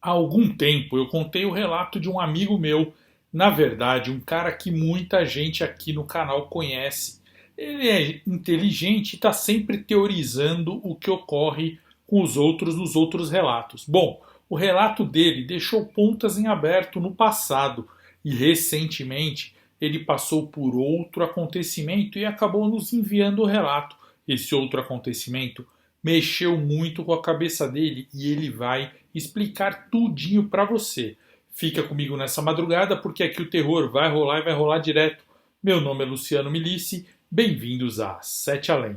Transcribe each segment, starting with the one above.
Há algum tempo eu contei o relato de um amigo meu, na verdade, um cara que muita gente aqui no canal conhece. Ele é inteligente e está sempre teorizando o que ocorre com os outros nos outros relatos. Bom, o relato dele deixou pontas em aberto no passado e recentemente ele passou por outro acontecimento e acabou nos enviando o relato. Esse outro acontecimento mexeu muito com a cabeça dele e ele vai explicar tudinho para você. Fica comigo nessa madrugada porque aqui o terror vai rolar e vai rolar direto. Meu nome é Luciano Milici, bem-vindos a Sete Além.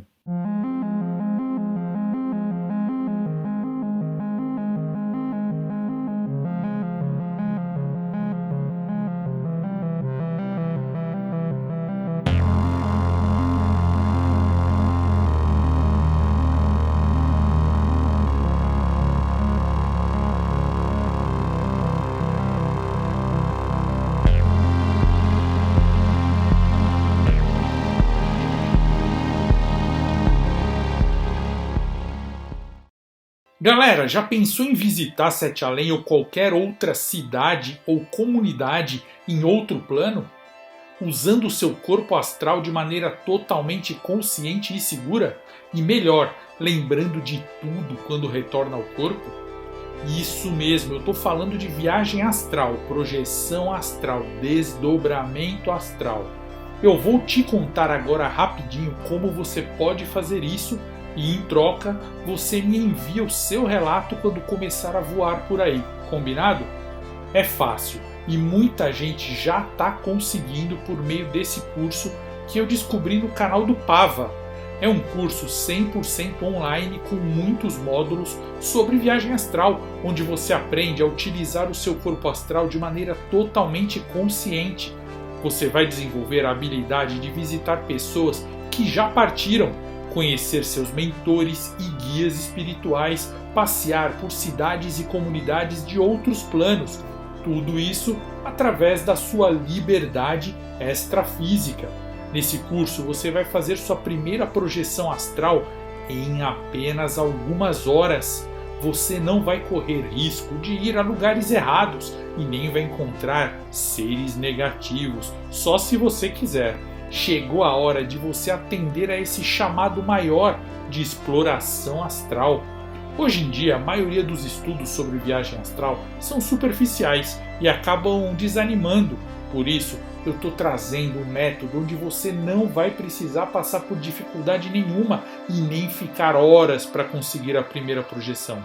Galera, já pensou em visitar Sete Além ou qualquer outra cidade ou comunidade em outro plano? Usando o seu corpo astral de maneira totalmente consciente e segura? E melhor, lembrando de tudo quando retorna ao corpo? Isso mesmo, eu estou falando de viagem astral, projeção astral, desdobramento astral. Eu vou te contar agora rapidinho como você pode fazer isso e, em troca, você me envia o seu relato quando começar a voar por aí, combinado? É fácil e muita gente já está conseguindo por meio desse curso que eu descobri no canal do Pava. É um curso 100% online com muitos módulos sobre viagem astral, onde você aprende a utilizar o seu corpo astral de maneira totalmente consciente. Você vai desenvolver a habilidade de visitar pessoas que já partiram, conhecer seus mentores e guias espirituais, passear por cidades e comunidades de outros planos. Tudo isso através da sua liberdade extrafísica. Nesse curso você vai fazer sua primeira projeção astral em apenas algumas horas. Você não vai correr risco de ir a lugares errados e nem vai encontrar seres negativos, só se você quiser. Chegou a hora de você atender a esse chamado maior de exploração astral. Hoje em dia, a maioria dos estudos sobre viagem astral são superficiais e acabam desanimando. Por isso, eu estou trazendo um método onde você não vai precisar passar por dificuldade nenhuma e nem ficar horas para conseguir a primeira projeção.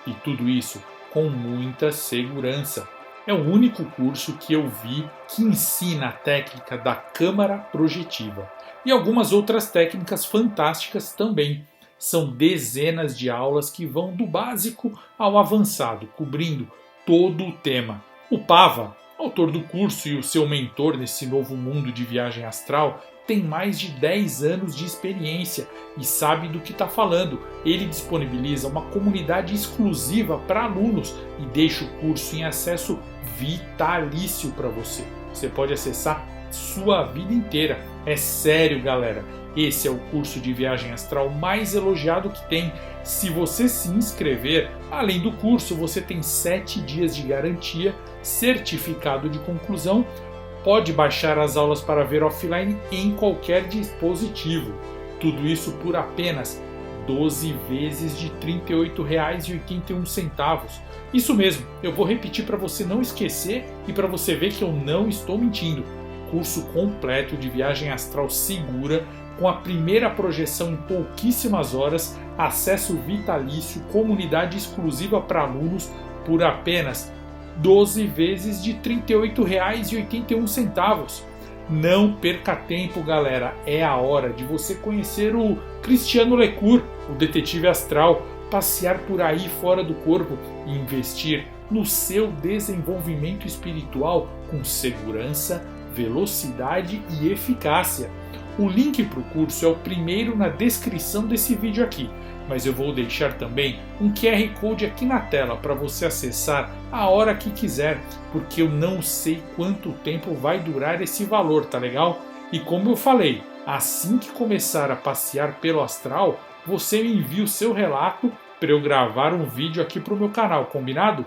E tudo isso com muita segurança. É o único curso que eu vi que ensina a técnica da câmara projetiva e algumas outras técnicas fantásticas também. São dezenas de aulas que vão do básico ao avançado, cobrindo todo o tema. O Pava, autor do curso e o seu mentor nesse novo mundo de viagem astral, tem mais de 10 anos de experiência e sabe do que está falando. Ele disponibiliza uma comunidade exclusiva para alunos e deixa o curso em acesso vitalício para você. Você pode acessar sua vida inteira. É sério, galera. Esse é o curso de viagem astral mais elogiado que tem. Se você se inscrever, além do curso, você tem 7 dias de garantia, certificado de conclusão, pode baixar as aulas para ver offline em qualquer dispositivo. Tudo isso por apenas 12 vezes de R$ 38,81. Isso mesmo, eu vou repetir para você não esquecer e para você ver que eu não estou mentindo. Curso completo de viagem astral segura, com a primeira projeção em pouquíssimas horas, acesso vitalício, comunidade exclusiva para alunos por apenas 12 vezes de R$ 38,81. Não perca tempo, galera. É a hora de você conhecer o Cristiano Lecour, o detetive astral, passear por aí fora do corpo e investir no seu desenvolvimento espiritual com segurança, velocidade e eficácia. O link para o curso é o primeiro na descrição desse vídeo aqui, mas eu vou deixar também um QR Code aqui na tela para você acessar a hora que quiser, porque eu não sei quanto tempo vai durar esse valor, tá legal? E como eu falei, assim que começar a passear pelo astral, você me envia o seu relato para eu gravar um vídeo aqui para o meu canal, combinado?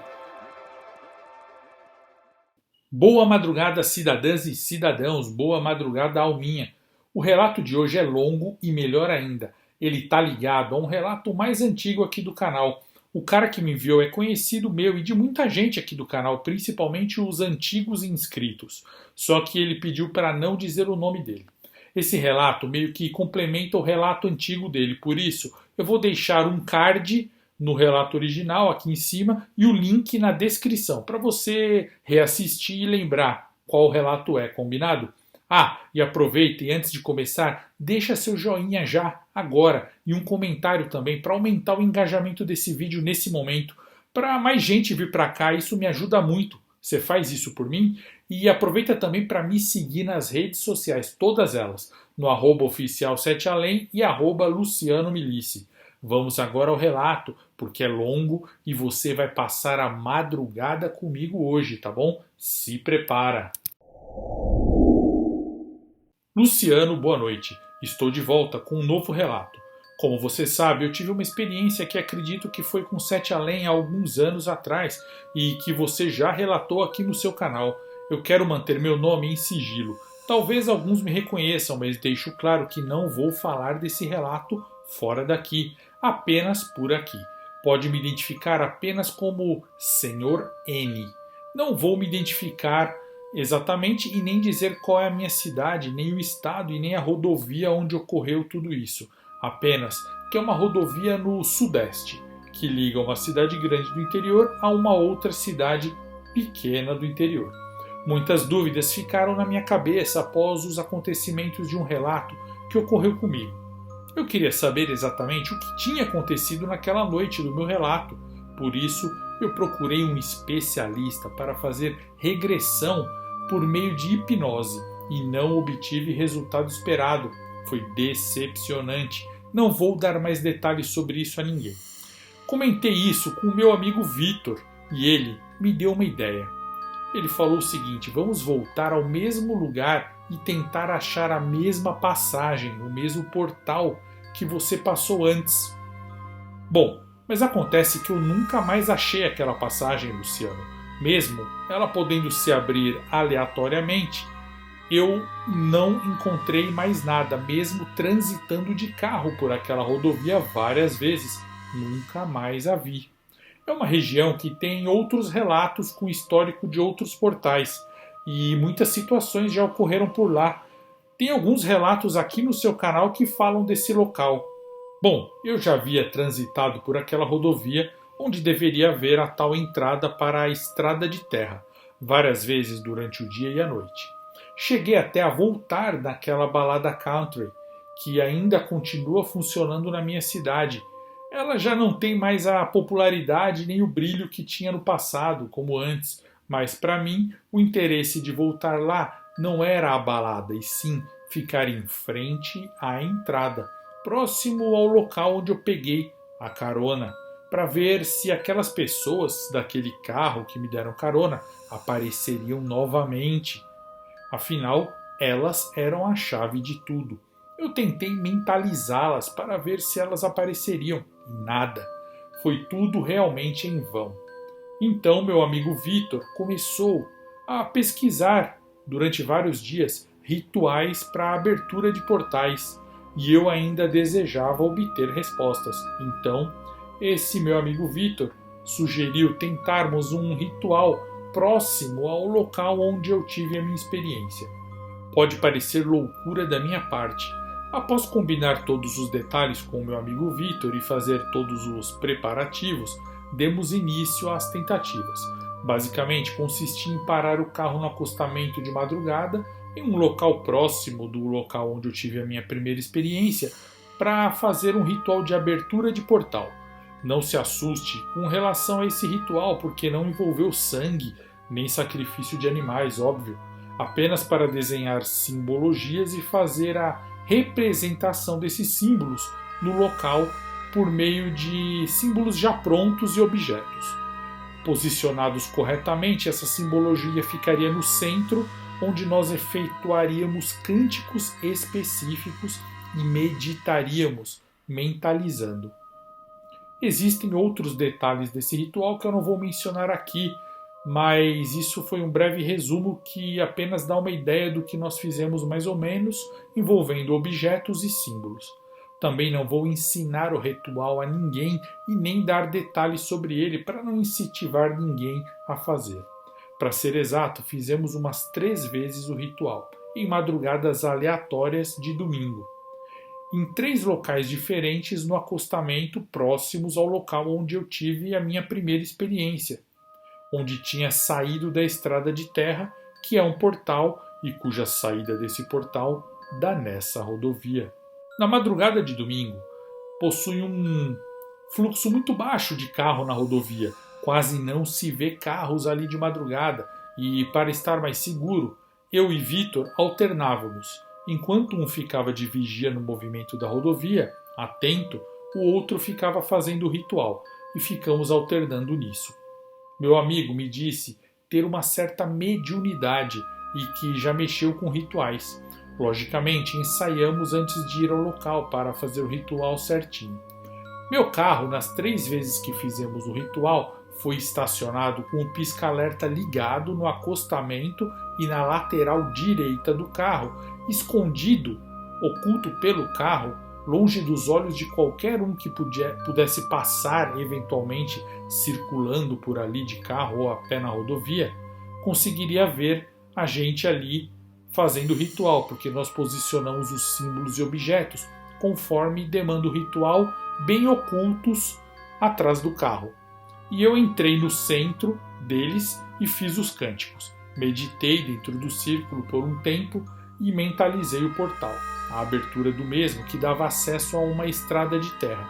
Boa madrugada, cidadãs e cidadãos, boa madrugada, alminha. O relato de hoje é longo e melhor ainda, ele tá ligado a um relato mais antigo aqui do canal. O cara que me enviou é conhecido meu e de muita gente aqui do canal, principalmente os antigos inscritos. Só que ele pediu para não dizer o nome dele. Esse relato meio que complementa o relato antigo dele, por isso eu vou deixar um card no relato original aqui em cima e o link na descrição para você reassistir e lembrar qual relato é, combinado? Ah, e aproveita e antes de começar, deixa seu joinha já, agora, e um comentário também para aumentar o engajamento desse vídeo nesse momento, para mais gente vir para cá, isso me ajuda muito. Você faz isso por mim? E aproveita também para me seguir nas redes sociais, todas elas, no @oficial7além e @lucianomilice. Vamos agora ao relato, porque é longo e você vai passar a madrugada comigo hoje, tá bom? Se prepara! Luciano, boa noite. Estou de volta com um novo relato. Como você sabe, eu tive uma experiência que acredito que foi com Sete Além há alguns anos atrás e que você já relatou aqui no seu canal. Eu quero manter meu nome em sigilo. Talvez alguns me reconheçam, mas deixo claro que não vou falar desse relato fora daqui, apenas por aqui. Pode me identificar apenas como Senhor N. Não vou me identificar exatamente e nem dizer qual é a minha cidade, nem o estado e nem a rodovia onde ocorreu tudo isso. Apenas que é uma rodovia no sudeste, que liga uma cidade grande do interior a uma outra cidade pequena do interior. Muitas dúvidas ficaram na minha cabeça após os acontecimentos de um relato que ocorreu comigo. Eu queria saber exatamente o que tinha acontecido naquela noite do meu relato, por isso eu procurei um especialista para fazer regressão por meio de hipnose e não obtive resultado esperado. Foi decepcionante. Não vou dar mais detalhes sobre isso a ninguém. Comentei isso com o meu amigo Vitor e ele me deu uma ideia. Ele falou o seguinte: vamos voltar ao mesmo lugar e tentar achar a mesma passagem, o mesmo portal que você passou antes. Bom, mas acontece que eu nunca mais achei aquela passagem, Luciano. Mesmo ela podendo se abrir aleatoriamente, eu não encontrei mais nada, mesmo transitando de carro por aquela rodovia várias vezes. Nunca mais a vi. É uma região que tem outros relatos com histórico de outros portais e muitas situações já ocorreram por lá. Tem alguns relatos aqui no seu canal que falam desse local. Bom, eu já havia transitado por aquela rodovia onde deveria haver a tal entrada para a estrada de terra, várias vezes durante o dia e a noite. Cheguei até a voltar naquela balada country, que ainda continua funcionando na minha cidade. Ela já não tem mais a popularidade nem o brilho que tinha no passado, como antes, mas para mim o interesse de voltar lá não era a balada, e sim ficar em frente à entrada, próximo ao local onde eu peguei a carona, para ver se aquelas pessoas daquele carro que me deram carona apareceriam novamente. Afinal, elas eram a chave de tudo. Eu tentei mentalizá-las para ver se elas apareceriam e nada. Foi tudo realmente em vão. Então meu amigo Vitor começou a pesquisar durante vários dias rituais para a abertura de portais e eu ainda desejava obter respostas. Então, esse meu amigo Vitor sugeriu tentarmos um ritual próximo ao local onde eu tive a minha experiência. Pode parecer loucura da minha parte. Após combinar todos os detalhes com o meu amigo Vitor e fazer todos os preparativos, demos início às tentativas. Basicamente, consistia em parar o carro no acostamento de madrugada, em um local próximo do local onde eu tive a minha primeira experiência, para fazer um ritual de abertura de portal. Não se assuste com relação a esse ritual, porque não envolveu sangue nem sacrifício de animais, óbvio. Apenas para desenhar simbologias e fazer a representação desses símbolos no local por meio de símbolos já prontos e objetos. Posicionados corretamente, essa simbologia ficaria no centro, onde nós efetuaríamos cânticos específicos e meditaríamos, mentalizando. Existem outros detalhes desse ritual que eu não vou mencionar aqui, mas isso foi um breve resumo que apenas dá uma ideia do que nós fizemos mais ou menos, envolvendo objetos e símbolos. Também não vou ensinar o ritual a ninguém e nem dar detalhes sobre ele para não incentivar ninguém a fazer. Para ser exato, fizemos umas 3 vezes o ritual, em madrugadas aleatórias de domingo, em 3 locais diferentes no acostamento próximos ao local onde eu tive a minha primeira experiência, onde tinha saído da estrada de terra, que é um portal e cuja saída desse portal dá nessa rodovia. Na madrugada de domingo, possui um fluxo muito baixo de carro na rodovia, quase não se vê carros ali de madrugada, e para estar mais seguro, eu e Vitor alternávamos. Enquanto um ficava de vigia no movimento da rodovia, atento, o outro ficava fazendo o ritual, e ficamos alternando nisso. Meu amigo me disse ter uma certa mediunidade e que já mexeu com rituais. Logicamente, ensaiamos antes de ir ao local para fazer o ritual certinho. Meu carro, nas 3 vezes que fizemos o ritual, foi estacionado com o pisca-alerta ligado no acostamento e na lateral direita do carro, escondido, oculto pelo carro, longe dos olhos de qualquer um que pudesse passar eventualmente circulando por ali de carro ou a pé na rodovia, conseguiria ver a gente ali fazendo o ritual, porque nós posicionamos os símbolos e objetos conforme demanda o ritual, bem ocultos atrás do carro. E eu entrei no centro deles e fiz os cânticos. Meditei dentro do círculo por um tempo e mentalizei o portal, a abertura do mesmo que dava acesso a uma estrada de terra.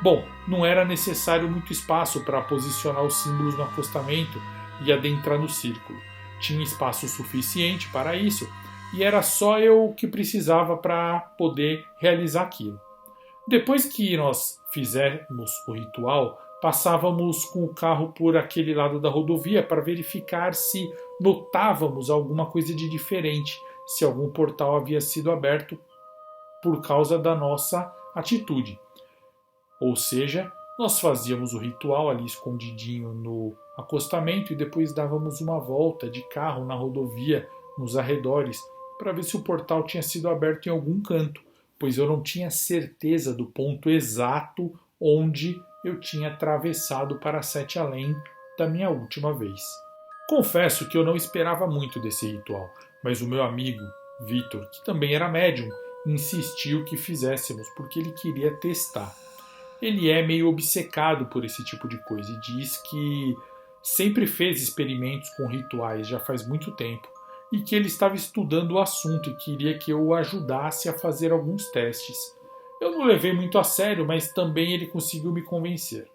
Bom, não era necessário muito espaço para posicionar os símbolos no acostamento e adentrar no círculo. Tinha espaço suficiente para isso e era só eu que precisava para poder realizar aquilo. Depois que nós fizermos o ritual, passávamos com o carro por aquele lado da rodovia para verificar se notávamos alguma coisa de diferente, se algum portal havia sido aberto por causa da nossa atitude. Ou seja, nós fazíamos o ritual ali escondidinho no acostamento e depois dávamos uma volta de carro na rodovia, nos arredores, para ver se o portal tinha sido aberto em algum canto, pois eu não tinha certeza do ponto exato onde eu tinha atravessado para Sete Além da minha última vez. Confesso que eu não esperava muito desse ritual, mas o meu amigo, Vitor, que também era médium, insistiu que fizéssemos porque ele queria testar. Ele é meio obcecado por esse tipo de coisa e diz que sempre fez experimentos com rituais já faz muito tempo e que ele estava estudando o assunto e queria que eu o ajudasse a fazer alguns testes. Eu não levei muito a sério, mas também ele conseguiu me convencer.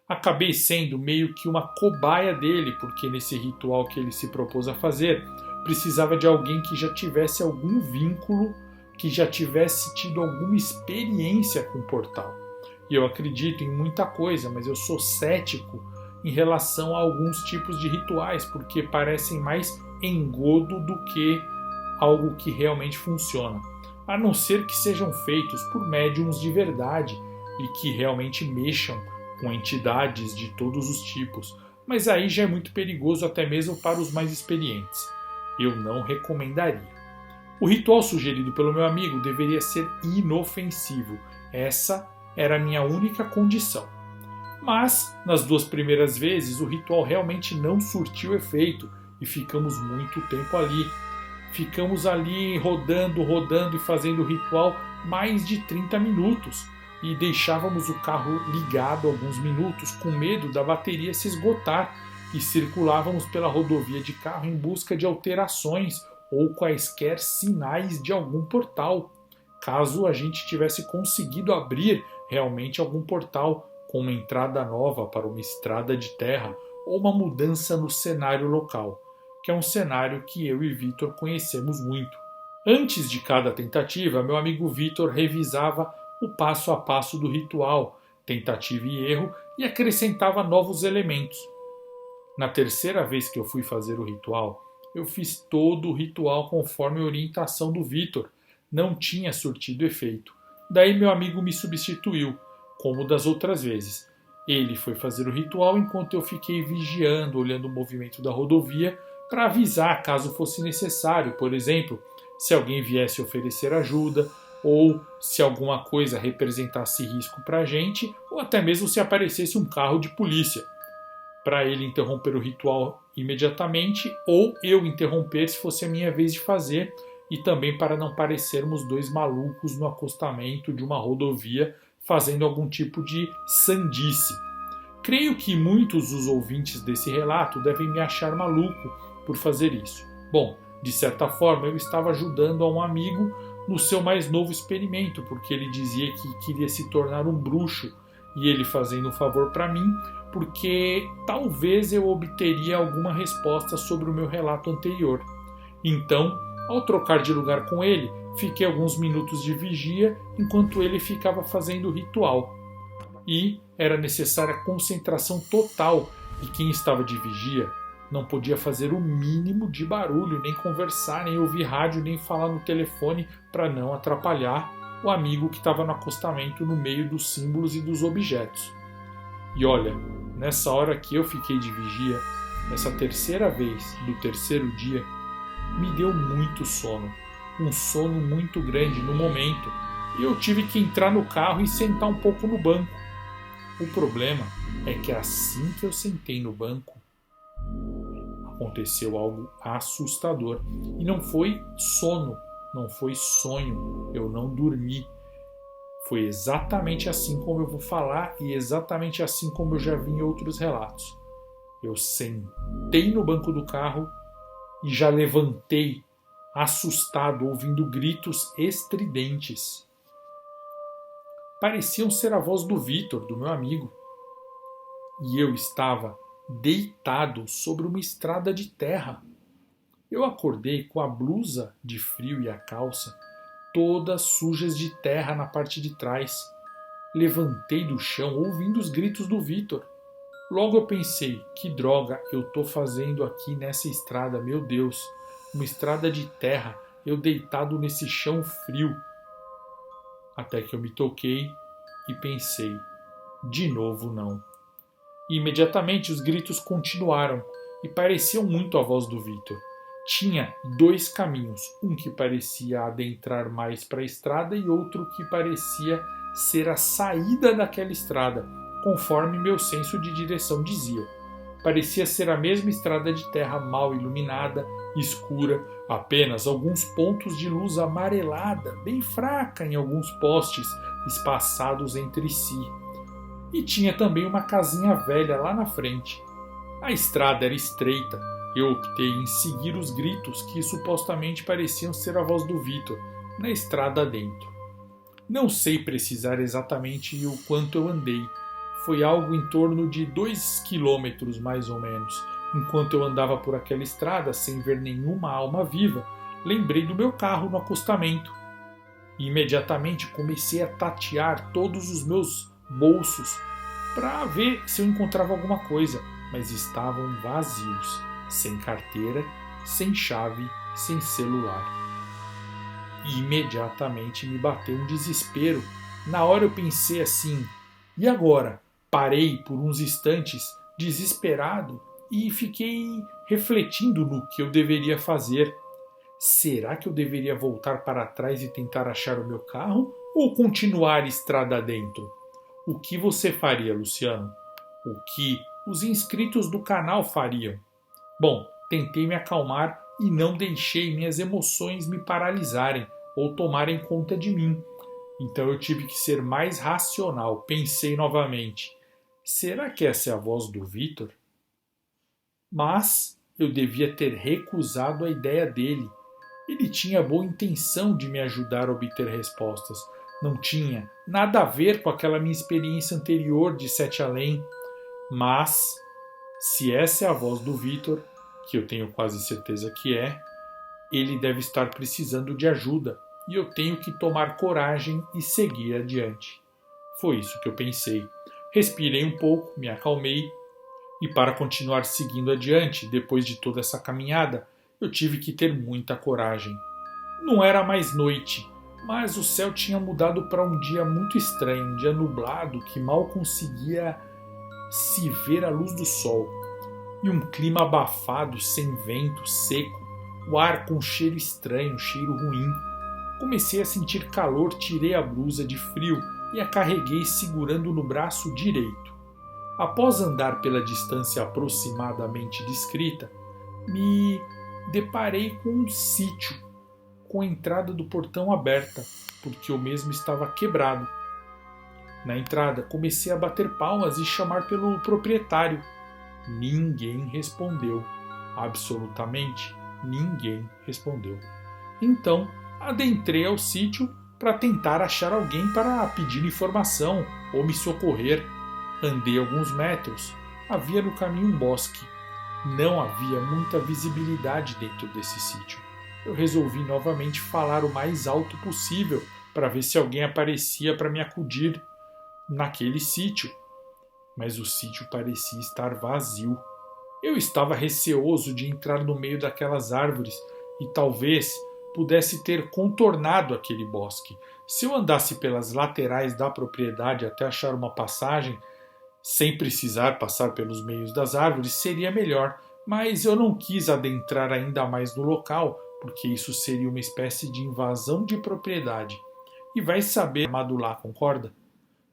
Acabei sendo meio que uma cobaia dele, porque nesse ritual que ele se propôs a fazer, precisava de alguém que já tivesse algum vínculo, que já tivesse tido alguma experiência com o portal. E eu acredito em muita coisa, mas eu sou cético em relação a alguns tipos de rituais, porque parecem mais engodo do que algo que realmente funciona. A não ser que sejam feitos por médiums de verdade e que realmente mexam com entidades de todos os tipos, mas aí já é muito perigoso até mesmo para os mais experientes. Eu não recomendaria. O ritual sugerido pelo meu amigo deveria ser inofensivo. Essa era a minha única condição. Mas, nas 2 primeiras vezes, o ritual realmente não surtiu efeito e ficamos muito tempo ali. Ficamos ali rodando e fazendo o ritual mais de 30 minutos e deixávamos o carro ligado alguns minutos com medo da bateria se esgotar e circulávamos pela rodovia de carro em busca de alterações ou quaisquer sinais de algum portal, caso a gente tivesse conseguido abrir realmente algum portal com uma entrada nova para uma estrada de terra ou uma mudança no cenário local, que é um cenário que eu e Vitor conhecemos muito. Antes de cada tentativa, meu amigo Vitor revisava o passo a passo do ritual, tentativa e erro, e acrescentava novos elementos. Na terceira vez que eu fui fazer o ritual, eu fiz todo o ritual conforme a orientação do Vitor. Não tinha surtido efeito. Daí meu amigo me substituiu, como das outras vezes. Ele foi fazer o ritual enquanto eu fiquei vigiando, olhando o movimento da rodovia para avisar caso fosse necessário, por exemplo, se alguém viesse oferecer ajuda ou se alguma coisa representasse risco para a gente, ou até mesmo se aparecesse um carro de polícia, para ele interromper o ritual imediatamente ou eu interromper se fosse a minha vez de fazer, e também para não parecermos dois malucos no acostamento de uma rodovia fazendo algum tipo de sandice. Creio que muitos dos ouvintes desse relato devem me achar maluco por fazer isso. Bom, de certa forma eu estava ajudando a um amigo no seu mais novo experimento, porque ele dizia que queria se tornar um bruxo e ele fazendo um favor para mim, porque talvez eu obteria alguma resposta sobre o meu relato anterior. Então, ao trocar de lugar com ele, fiquei alguns minutos de vigia enquanto ele ficava fazendo o ritual. E era necessária concentração total, e quem estava de vigia não podia fazer o mínimo de barulho, nem conversar, nem ouvir rádio, nem falar no telefone para não atrapalhar o amigo que estava no acostamento no meio dos símbolos e dos objetos. E olha, nessa hora que eu fiquei de vigia, nessa terceira vez do terceiro dia, me deu muito sono, um sono muito grande no momento, e eu tive que entrar no carro e sentar um pouco no banco. O problema é que assim que eu sentei no banco, aconteceu algo assustador. E não foi sono, não foi sonho, eu não dormi. Foi exatamente assim como eu vou falar e exatamente assim como eu já vi em outros relatos. Eu sentei no banco do carro e já levantei, assustado, ouvindo gritos estridentes. Pareciam ser a voz do Vitor, do meu amigo. E eu estava deitado sobre uma estrada de terra. Eu acordei com a blusa de frio e a calça todas sujas de terra na parte de trás. Levantei do chão ouvindo os gritos do Vitor. Logo eu pensei, que droga eu tô fazendo aqui nessa estrada, meu Deus, uma estrada de terra, eu deitado nesse chão frio. Até que eu me toquei e pensei, de novo não. E imediatamente os gritos continuaram e pareciam muito a voz do Vitor. Tinha dois caminhos, um que parecia adentrar mais para a estrada e outro que parecia ser a saída daquela estrada, conforme meu senso de direção dizia. Parecia ser a mesma estrada de terra mal iluminada, escura, apenas alguns pontos de luz amarelada, bem fraca em alguns postes espaçados entre si. E tinha também uma casinha velha lá na frente. A estrada era estreita. Eu optei em seguir os gritos que supostamente pareciam ser a voz do Vitor, na estrada adentro. Não sei precisar exatamente o quanto eu andei. Foi algo em torno de 2 quilômetros mais ou menos. Enquanto eu andava por aquela estrada sem ver nenhuma alma viva, lembrei do meu carro no acostamento. E imediatamente comecei a tatear todos os meus bolsos para ver se eu encontrava alguma coisa, mas estavam vazios, sem carteira, sem chave, sem celular. E imediatamente me bateu um desespero. Na hora eu pensei assim, e agora? Parei por uns instantes, desesperado, e fiquei refletindo no que eu deveria fazer. Será que eu deveria voltar para trás e tentar achar o meu carro ou continuar estrada dentro? O que você faria, Luciano? O que os inscritos do canal fariam? Bom, tentei me acalmar e não deixei minhas emoções me paralisarem ou tomarem conta de mim. Então eu tive que ser mais racional. Pensei novamente, será que essa é a voz do Vitor? Mas eu devia ter recusado a ideia dele. Ele tinha boa intenção de me ajudar a obter respostas. Não tinha nada a ver com aquela minha experiência anterior de Sete Além. Mas, se essa é a voz do Vitor, que eu tenho quase certeza que é, ele deve estar precisando de ajuda e eu tenho que tomar coragem e seguir adiante. Foi isso que eu pensei. Respirei um pouco, me acalmei e para continuar seguindo adiante, depois de toda essa caminhada, eu tive que ter muita coragem. Não era mais noite, mas o céu tinha mudado para um dia muito estranho, um dia nublado que mal conseguia se ver a luz do sol, e um clima abafado, sem vento, seco, o ar com cheiro estranho, cheiro ruim. Comecei a sentir calor, tirei a blusa de frio e a carreguei segurando no braço direito. Após andar pela distância aproximadamente descrita, me deparei com um sítio, com a entrada do portão aberta, porque o mesmo estava quebrado. Na entrada, comecei a bater palmas e chamar pelo proprietário. Ninguém respondeu. Absolutamente ninguém respondeu. Então, adentrei ao sítio para tentar achar alguém para pedir informação ou me socorrer. Andei alguns metros. Havia no caminho um bosque. Não havia muita visibilidade dentro desse sítio. Eu resolvi novamente falar o mais alto possível para ver se alguém aparecia para me acudir naquele sítio. Mas o sítio parecia estar vazio. Eu estava receoso de entrar no meio daquelas árvores e talvez pudesse ter contornado aquele bosque. Se eu andasse pelas laterais da propriedade até achar uma passagem, sem precisar passar pelos meios das árvores, seria melhor, mas eu não quis adentrar ainda mais no local, porque isso seria uma espécie de invasão de propriedade. E vai saber, Madulá, concorda?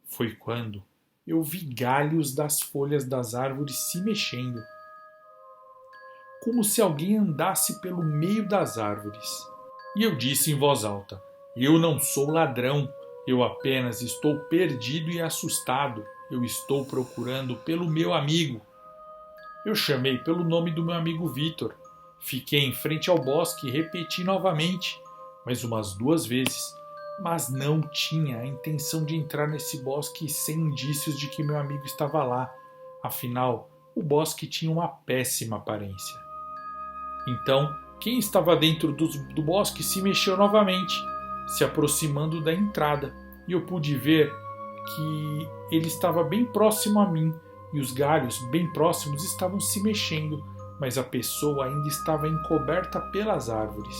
Foi quando eu vi galhos das folhas das árvores se mexendo, como se alguém andasse pelo meio das árvores. E eu disse em voz alta: eu não sou ladrão, eu apenas estou perdido e assustado. Eu estou procurando pelo meu amigo. Eu chamei pelo nome do meu amigo Vitor. Fiquei em frente ao bosque e repeti novamente, mais umas 2 vezes, mas não tinha a intenção de entrar nesse bosque sem indícios de que meu amigo estava lá. Afinal, o bosque tinha uma péssima aparência. Então, quem estava dentro do bosque se mexeu novamente, se aproximando da entrada, e eu pude ver que ele estava bem próximo a mim e os galhos bem próximos estavam se mexendo, mas a pessoa ainda estava encoberta pelas árvores.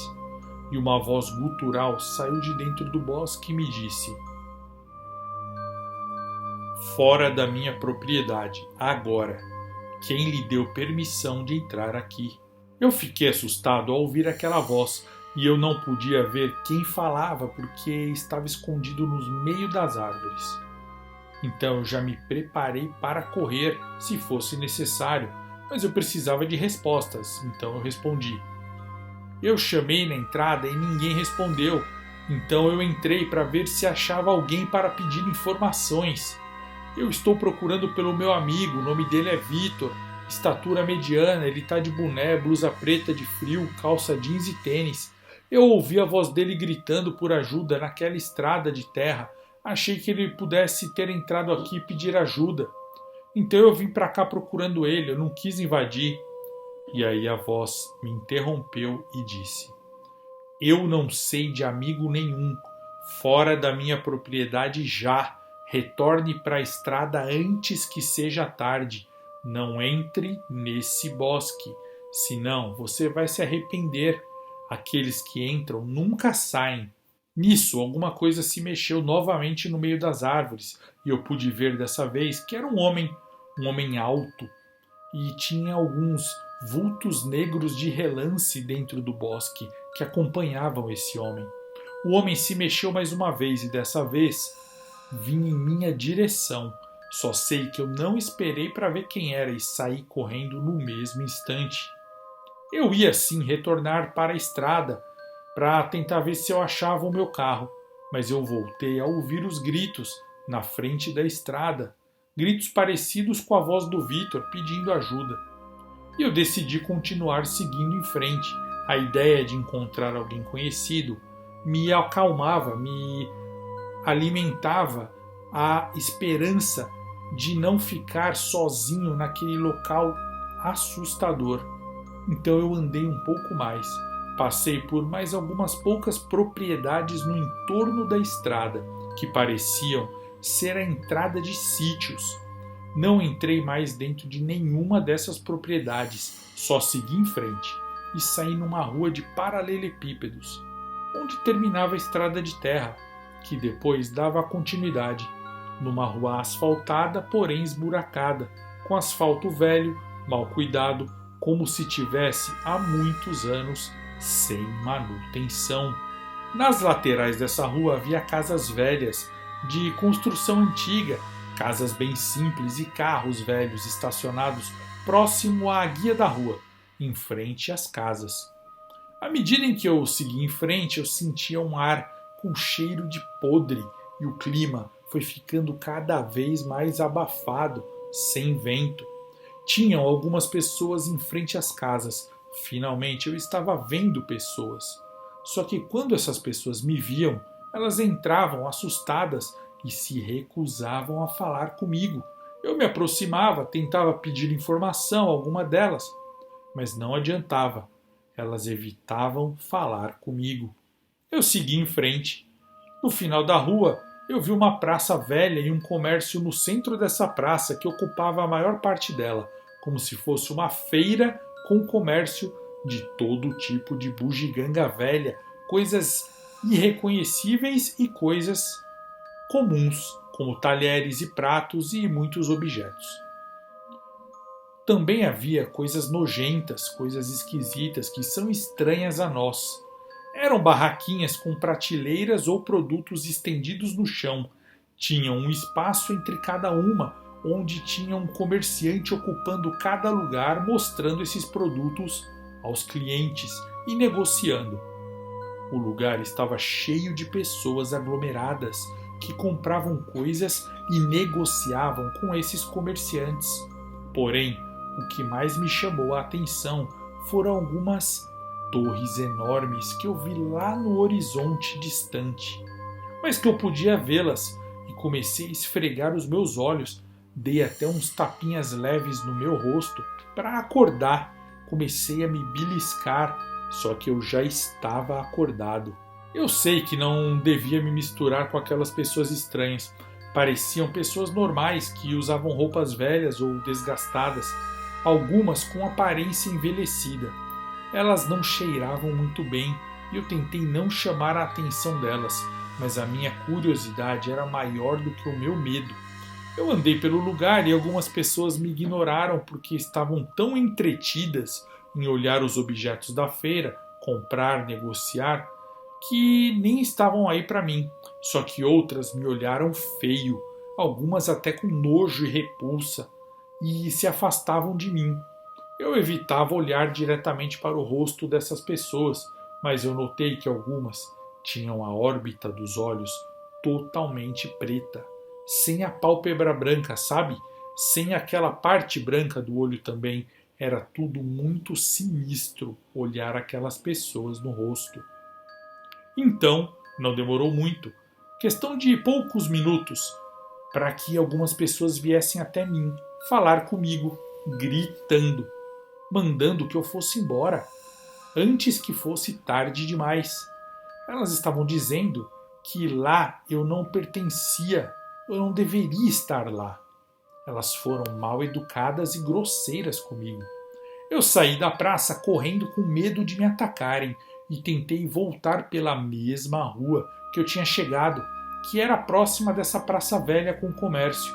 E uma voz gutural saiu de dentro do bosque e me disse: fora da minha propriedade, agora. Quem lhe deu permissão de entrar aqui? Eu fiquei assustado ao ouvir aquela voz e eu não podia ver quem falava porque estava escondido no meio das árvores. Então eu já me preparei para correr, se fosse necessário, mas eu precisava de respostas, então eu respondi. Eu chamei na entrada e ninguém respondeu, então eu entrei para ver se achava alguém para pedir informações. Eu estou procurando pelo meu amigo, o nome dele é Vitor, estatura mediana, ele está de boné, blusa preta de frio, calça jeans e tênis. Eu ouvi a voz dele gritando por ajuda naquela estrada de terra. Achei que ele pudesse ter entrado aqui e pedir ajuda. Então eu vim para cá procurando ele, eu não quis invadir. E aí a voz me interrompeu e disse: eu não sei de amigo nenhum, fora da minha propriedade já, retorne para a estrada antes que seja tarde, não entre nesse bosque, senão você vai se arrepender, aqueles que entram nunca saem. Nisso, alguma coisa se mexeu novamente no meio das árvores, e eu pude ver dessa vez que era um homem alto, e tinha alguns vultos negros de relance dentro do bosque que acompanhavam esse homem. O homem se mexeu mais uma vez e dessa vez vinha em minha direção. Só sei que eu não esperei para ver quem era e saí correndo no mesmo instante. Eu ia sim retornar para a estrada para tentar ver se eu achava o meu carro, mas eu voltei a ouvir os gritos na frente da estrada, gritos parecidos com a voz do Vitor pedindo ajuda. E eu decidi continuar seguindo em frente. A ideia de encontrar alguém conhecido me acalmava, me alimentava a esperança de não ficar sozinho naquele local assustador. Então eu andei um pouco mais. Passei por mais algumas poucas propriedades no entorno da estrada, que pareciam ser a entrada de sítios. Não entrei mais dentro de nenhuma dessas propriedades, só segui em frente e saí numa rua de paralelepípedos, onde terminava a estrada de terra, que depois dava continuidade, numa rua asfaltada, porém esburacada, com asfalto velho, mal cuidado, como se tivesse há muitos anos sem manutenção. Nas laterais dessa rua havia casas velhas, de construção antiga, casas bem simples e carros velhos estacionados próximo à guia da rua, em frente às casas. À medida em que eu seguia em frente, eu sentia um ar com cheiro de podre e o clima foi ficando cada vez mais abafado, sem vento. Tinham algumas pessoas em frente às casas. Finalmente eu estava vendo pessoas. Só que quando essas pessoas me viam, elas entravam assustadas e se recusavam a falar comigo. Eu me aproximava, tentava pedir informação a alguma delas, mas não adiantava. Elas evitavam falar comigo. Eu segui em frente. No final da rua, eu vi uma praça velha e um comércio no centro dessa praça que ocupava a maior parte dela, como se fosse uma feira com comércio de todo tipo de bugiganga velha, coisas irreconhecíveis e coisas comuns, como talheres e pratos e muitos objetos. Também havia coisas nojentas, coisas esquisitas que são estranhas a nós. Eram barraquinhas com prateleiras ou produtos estendidos no chão. Tinham um espaço entre cada uma, onde tinha um comerciante ocupando cada lugar, mostrando esses produtos aos clientes e negociando. O lugar estava cheio de pessoas aglomeradas que compravam coisas e negociavam com esses comerciantes. Porém, o que mais me chamou a atenção foram algumas torres enormes que eu vi lá no horizonte distante, mas que eu podia vê-las e comecei a esfregar os meus olhos. Dei até uns tapinhas leves no meu rosto para acordar. Comecei a me beliscar, só que eu já estava acordado. Eu sei que não devia me misturar com aquelas pessoas estranhas. Pareciam pessoas normais que usavam roupas velhas ou desgastadas, algumas com aparência envelhecida. Elas não cheiravam muito bem e eu tentei não chamar a atenção delas, mas a minha curiosidade era maior do que o meu medo. Eu andei pelo lugar e algumas pessoas me ignoraram porque estavam tão entretidas em olhar os objetos da feira, comprar, negociar, que nem estavam aí para mim. Só que outras me olharam feio, algumas até com nojo e repulsa, e se afastavam de mim. Eu evitava olhar diretamente para o rosto dessas pessoas, mas eu notei que algumas tinham a órbita dos olhos totalmente preta, sem a pálpebra branca, sabe? Sem aquela parte branca do olho também. Era tudo muito sinistro olhar aquelas pessoas no rosto. Então, não demorou muito, questão de poucos minutos, para que algumas pessoas viessem até mim falar comigo, gritando, mandando que eu fosse embora, antes que fosse tarde demais. Elas estavam dizendo que lá eu não pertencia, eu não deveria estar lá. Elas foram mal educadas e grosseiras comigo. Eu saí da praça correndo com medo de me atacarem e tentei voltar pela mesma rua que eu tinha chegado, que era próxima dessa praça velha com comércio,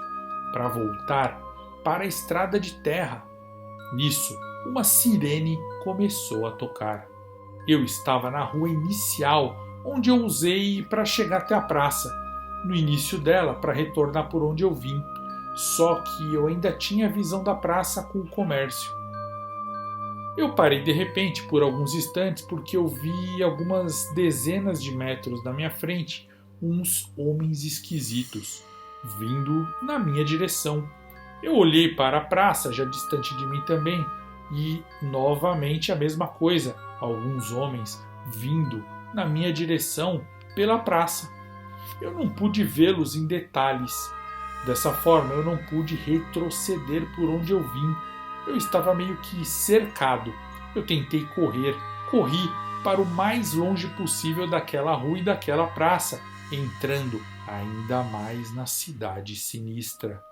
para voltar para a estrada de terra. Nisso, uma sirene começou a tocar. Eu estava na rua inicial, onde eu usei para chegar até a praça, no início dela para retornar por onde eu vim, só que eu ainda tinha a visão da praça com o comércio. Eu parei de repente por alguns instantes porque eu vi algumas dezenas de metros na minha frente uns homens esquisitos vindo na minha direção. Eu olhei para a praça, já distante de mim também, e novamente a mesma coisa, alguns homens vindo na minha direção pela praça. Eu não pude vê-los em detalhes. Dessa forma, eu não pude retroceder por onde eu vim. Eu estava meio que cercado. Eu tentei correr. Corri para o mais longe possível daquela rua e daquela praça, entrando ainda mais na cidade sinistra.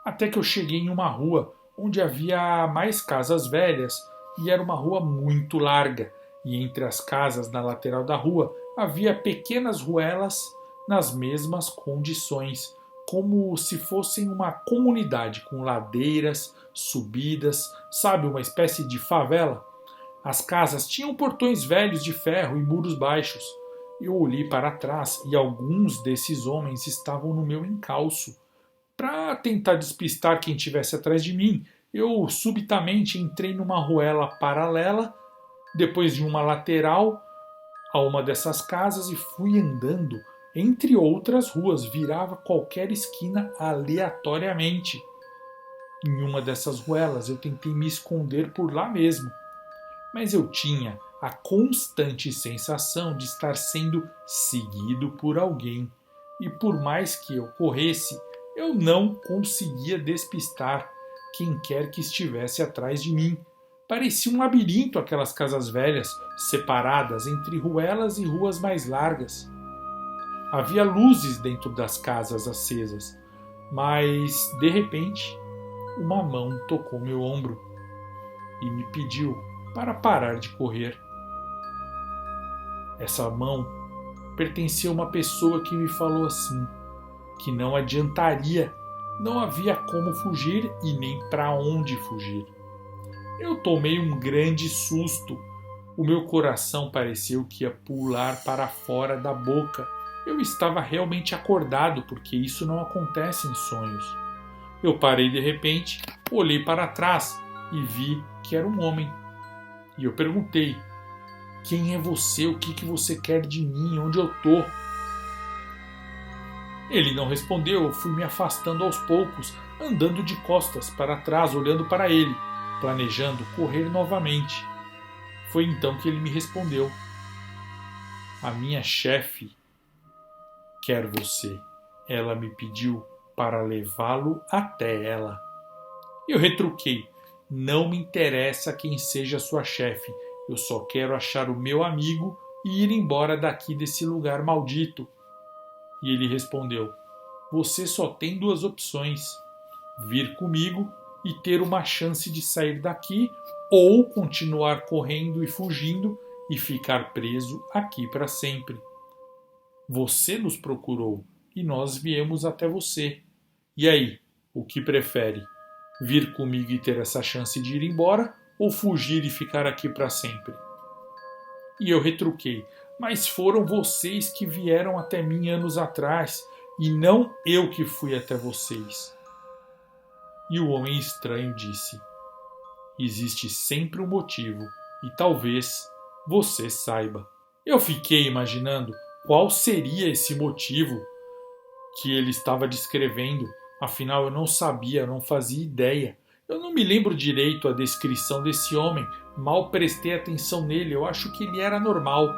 Até que eu cheguei em uma rua onde havia mais casas velhas e era uma rua muito larga. E entre as casas na lateral da rua havia pequenas ruelas nas mesmas condições, como se fossem uma comunidade com ladeiras, subidas, sabe, uma espécie de favela. As casas tinham portões velhos de ferro e muros baixos. Eu olhei para trás e alguns desses homens estavam no meu encalço. Para tentar despistar quem estivesse atrás de mim, eu subitamente entrei numa ruela paralela, depois de uma lateral a uma dessas casas e fui andando entre outras ruas, virava qualquer esquina aleatoriamente. Em uma dessas ruelas eu tentei me esconder por lá mesmo, mas eu tinha a constante sensação de estar sendo seguido por alguém, e por mais que eu corresse, eu não conseguia despistar quem quer que estivesse atrás de mim. Parecia um labirinto aquelas casas velhas, separadas entre ruelas e ruas mais largas. Havia luzes dentro das casas acesas, mas, de repente, uma mão tocou meu ombro e me pediu para parar de correr. Essa mão pertencia a uma pessoa que me falou assim, que não adiantaria, não havia como fugir e nem para onde fugir. Eu tomei um grande susto. O meu coração pareceu que ia pular para fora da boca. Eu estava realmente acordado, porque isso não acontece em sonhos. Eu parei de repente, olhei para trás e vi que era um homem. E eu perguntei: quem é você? O que você quer de mim? Onde eu estou? Ele não respondeu. Eu fui me afastando aos poucos, andando de costas para trás, olhando para ele, planejando correr novamente. Foi então que ele me respondeu: a minha chefe quer você. Ela me pediu para levá-lo até ela. Eu retruquei: não me interessa quem seja sua chefe. Eu só quero achar o meu amigo e ir embora daqui desse lugar maldito. E ele respondeu: você só tem duas opções: vir comigo e ter uma chance de sair daqui, ou continuar correndo e fugindo e ficar preso aqui para sempre. Você nos procurou e nós viemos até você. E aí, o que prefere? Vir comigo e ter essa chance de ir embora, ou fugir e ficar aqui para sempre? E eu retruquei: mas foram vocês que vieram até mim anos atrás, e não eu que fui até vocês. E o homem estranho disse: existe sempre um motivo, e talvez você saiba. Eu fiquei imaginando qual seria esse motivo que ele estava descrevendo. Afinal, eu não sabia, não fazia ideia. Eu não me lembro direito a descrição desse homem, mal prestei atenção nele, eu acho que ele era normal.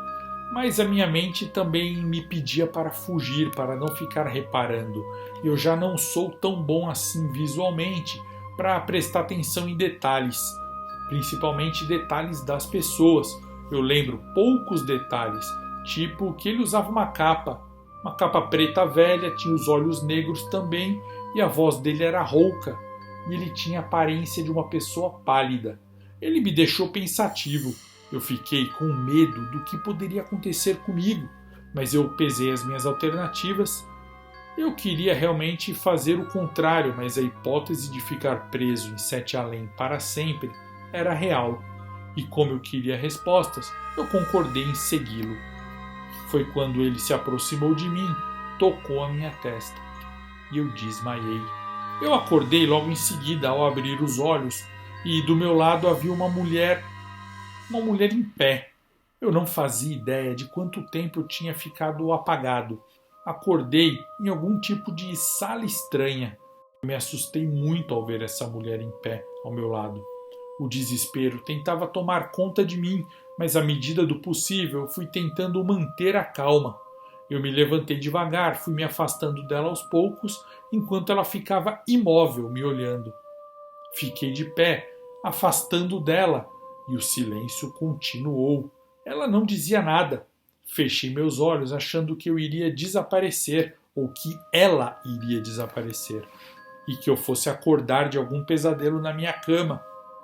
Mas a minha mente também me pedia para fugir, para não ficar reparando. Eu já não sou tão bom assim visualmente para prestar atenção em detalhes, principalmente detalhes das pessoas. Eu lembro poucos detalhes, tipo que ele usava uma capa preta velha, tinha os olhos negros também e a voz dele era rouca e ele tinha a aparência de uma pessoa pálida. Ele me deixou pensativo. Eu fiquei com medo do que poderia acontecer comigo, mas eu pesei as minhas alternativas. Eu queria realmente fazer o contrário, mas a hipótese de ficar preso em Sete Além para sempre era real. E como eu queria respostas, eu concordei em segui-lo. Foi quando ele se aproximou de mim, tocou a minha testa e eu desmaiei. Eu acordei logo em seguida ao abrir os olhos e do meu lado havia uma mulher em pé. Eu não fazia ideia de quanto tempo eu tinha ficado apagado. Acordei em algum tipo de sala estranha. Eu me assustei muito ao ver essa mulher em pé ao meu lado. O desespero tentava tomar conta de mim, mas à medida do possível eu fui tentando manter a calma. Eu me levantei devagar, fui me afastando dela aos poucos, enquanto ela ficava imóvel me olhando. Fiquei de pé, afastando dela, e o silêncio continuou. Ela não dizia nada. Fechei meus olhos, achando que eu iria desaparecer, ou que ela iria desaparecer, e que eu fosse acordar de algum pesadelo na minha cama.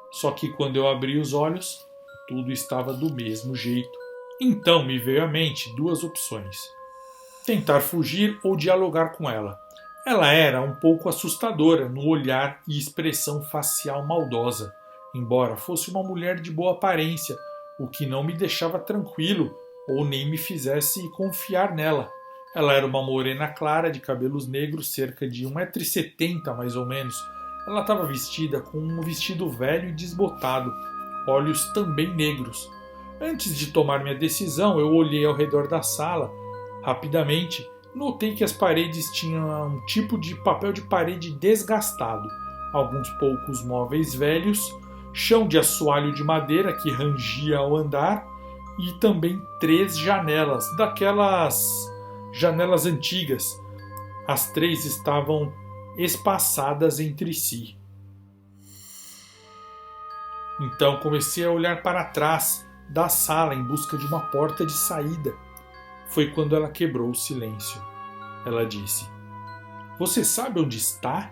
Só que quando eu abri os olhos, tudo estava do mesmo jeito. Então me veio à mente duas opções: tentar fugir ou dialogar com ela. Ela era um pouco assustadora no olhar e expressão facial maldosa, embora fosse uma mulher de boa aparência, o que não me deixava tranquilo ou nem me fizesse confiar nela. Ela era uma morena clara de cabelos negros, cerca de 1,70 m mais ou menos. Ela estava vestida com um vestido velho e desbotado, olhos também negros. Antes de tomar minha decisão, eu olhei ao redor da sala. Rapidamente, notei que as paredes tinham um tipo de papel de parede desgastado, alguns poucos móveis velhos, chão de assoalho de madeira que rangia ao andar e também 3 janelas, daquelas janelas antigas. As 3 estavam espaçadas entre si. Então comecei a olhar para trás da sala em busca de uma porta de saída. Foi quando ela quebrou o silêncio. Ela disse: "Você sabe onde está?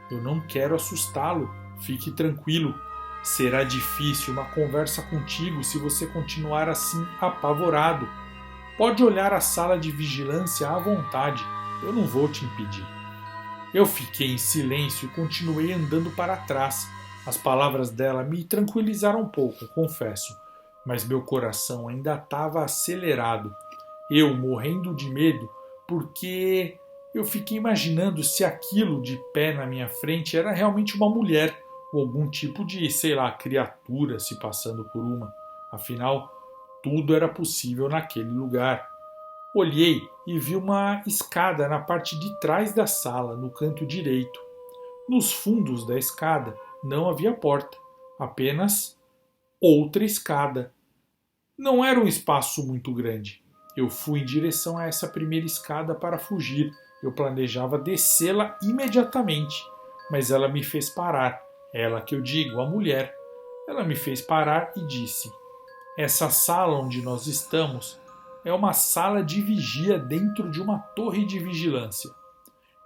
Eu não quero assustá-lo. Fique tranquilo. Será difícil uma conversa contigo se você continuar assim apavorado. Pode olhar a sala de vigilância à vontade. Eu não vou te impedir." Eu fiquei em silêncio e continuei andando para trás. As palavras dela me tranquilizaram um pouco, confesso, mas meu coração ainda estava acelerado. Eu morrendo de medo, porque eu fiquei imaginando se aquilo de pé na minha frente era realmente uma mulher ou algum tipo de, sei lá, criatura se passando por uma. Afinal, tudo era possível naquele lugar. Olhei e vi uma escada na parte de trás da sala, no canto direito. Nos fundos da escada não havia porta, apenas outra escada. Não era um espaço muito grande. Eu fui em direção a essa primeira escada para fugir. Eu planejava descê-la imediatamente, mas ela me fez parar. Ela que eu digo, a mulher. Ela me fez parar e disse: "Essa sala onde nós estamos é uma sala de vigia dentro de uma torre de vigilância.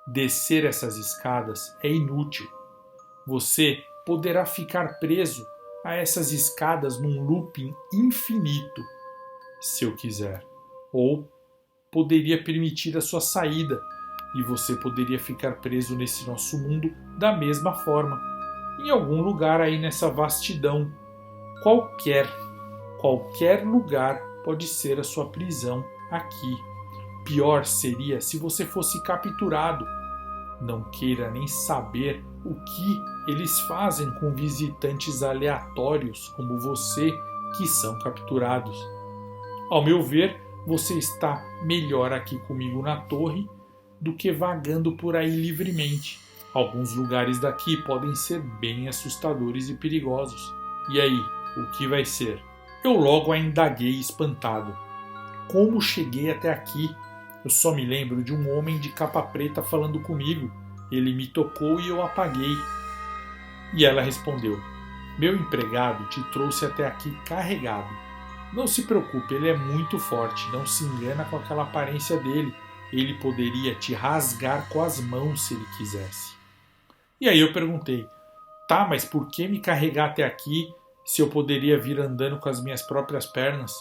Descer essas escadas é inútil. Você poderá ficar preso a essas escadas num looping infinito, se eu quiser. Ou poderia permitir a sua saída, e você poderia ficar preso nesse nosso mundo da mesma forma, em algum lugar aí nessa vastidão. Qualquer lugar pode ser a sua prisão aqui. Pior seria se você fosse capturado. Não queira nem saber o que eles fazem com visitantes aleatórios como você que são capturados. Ao meu ver, você está melhor aqui comigo na torre do que vagando por aí livremente. Alguns lugares daqui podem ser bem assustadores e perigosos. E aí, o que vai ser?" Eu logo a indaguei espantado. "Como cheguei até aqui? Eu só me lembro de um homem de capa preta falando comigo. Ele me tocou e eu apaguei." E ela respondeu: "Meu empregado te trouxe até aqui carregado. Não se preocupe, ele é muito forte, não se engana com aquela aparência dele. Ele poderia te rasgar com as mãos se ele quisesse." E aí eu perguntei: "Tá, mas por que me carregar até aqui se eu poderia vir andando com as minhas próprias pernas?"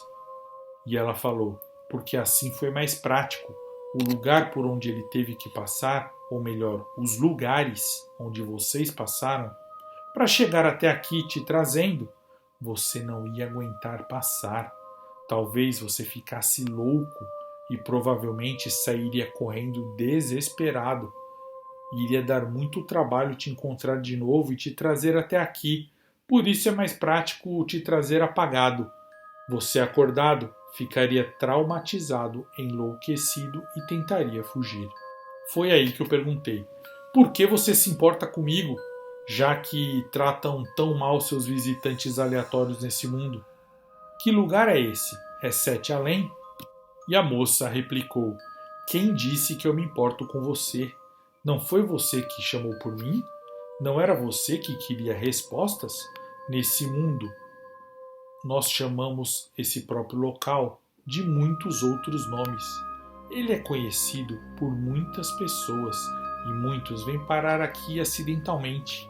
E ela falou: "Porque assim foi mais prático. O lugar por onde ele teve que passar, ou melhor, os lugares onde vocês passaram, para chegar até aqui te trazendo, você não ia aguentar passar. Talvez você ficasse louco e provavelmente sairia correndo desesperado. Iria dar muito trabalho te encontrar de novo e te trazer até aqui. Por isso é mais prático te trazer apagado. Você acordado ficaria traumatizado, enlouquecido e tentaria fugir." Foi aí que eu perguntei: "Por que você se importa comigo, já que tratam tão mal seus visitantes aleatórios nesse mundo? Que lugar é esse? É Sete Além?" E a moça replicou: "Quem disse que eu me importo com você? Não foi você que chamou por mim? Não era você que queria respostas? Nesse mundo, nós chamamos esse próprio local de muitos outros nomes. Ele é conhecido por muitas pessoas e muitos vêm parar aqui acidentalmente.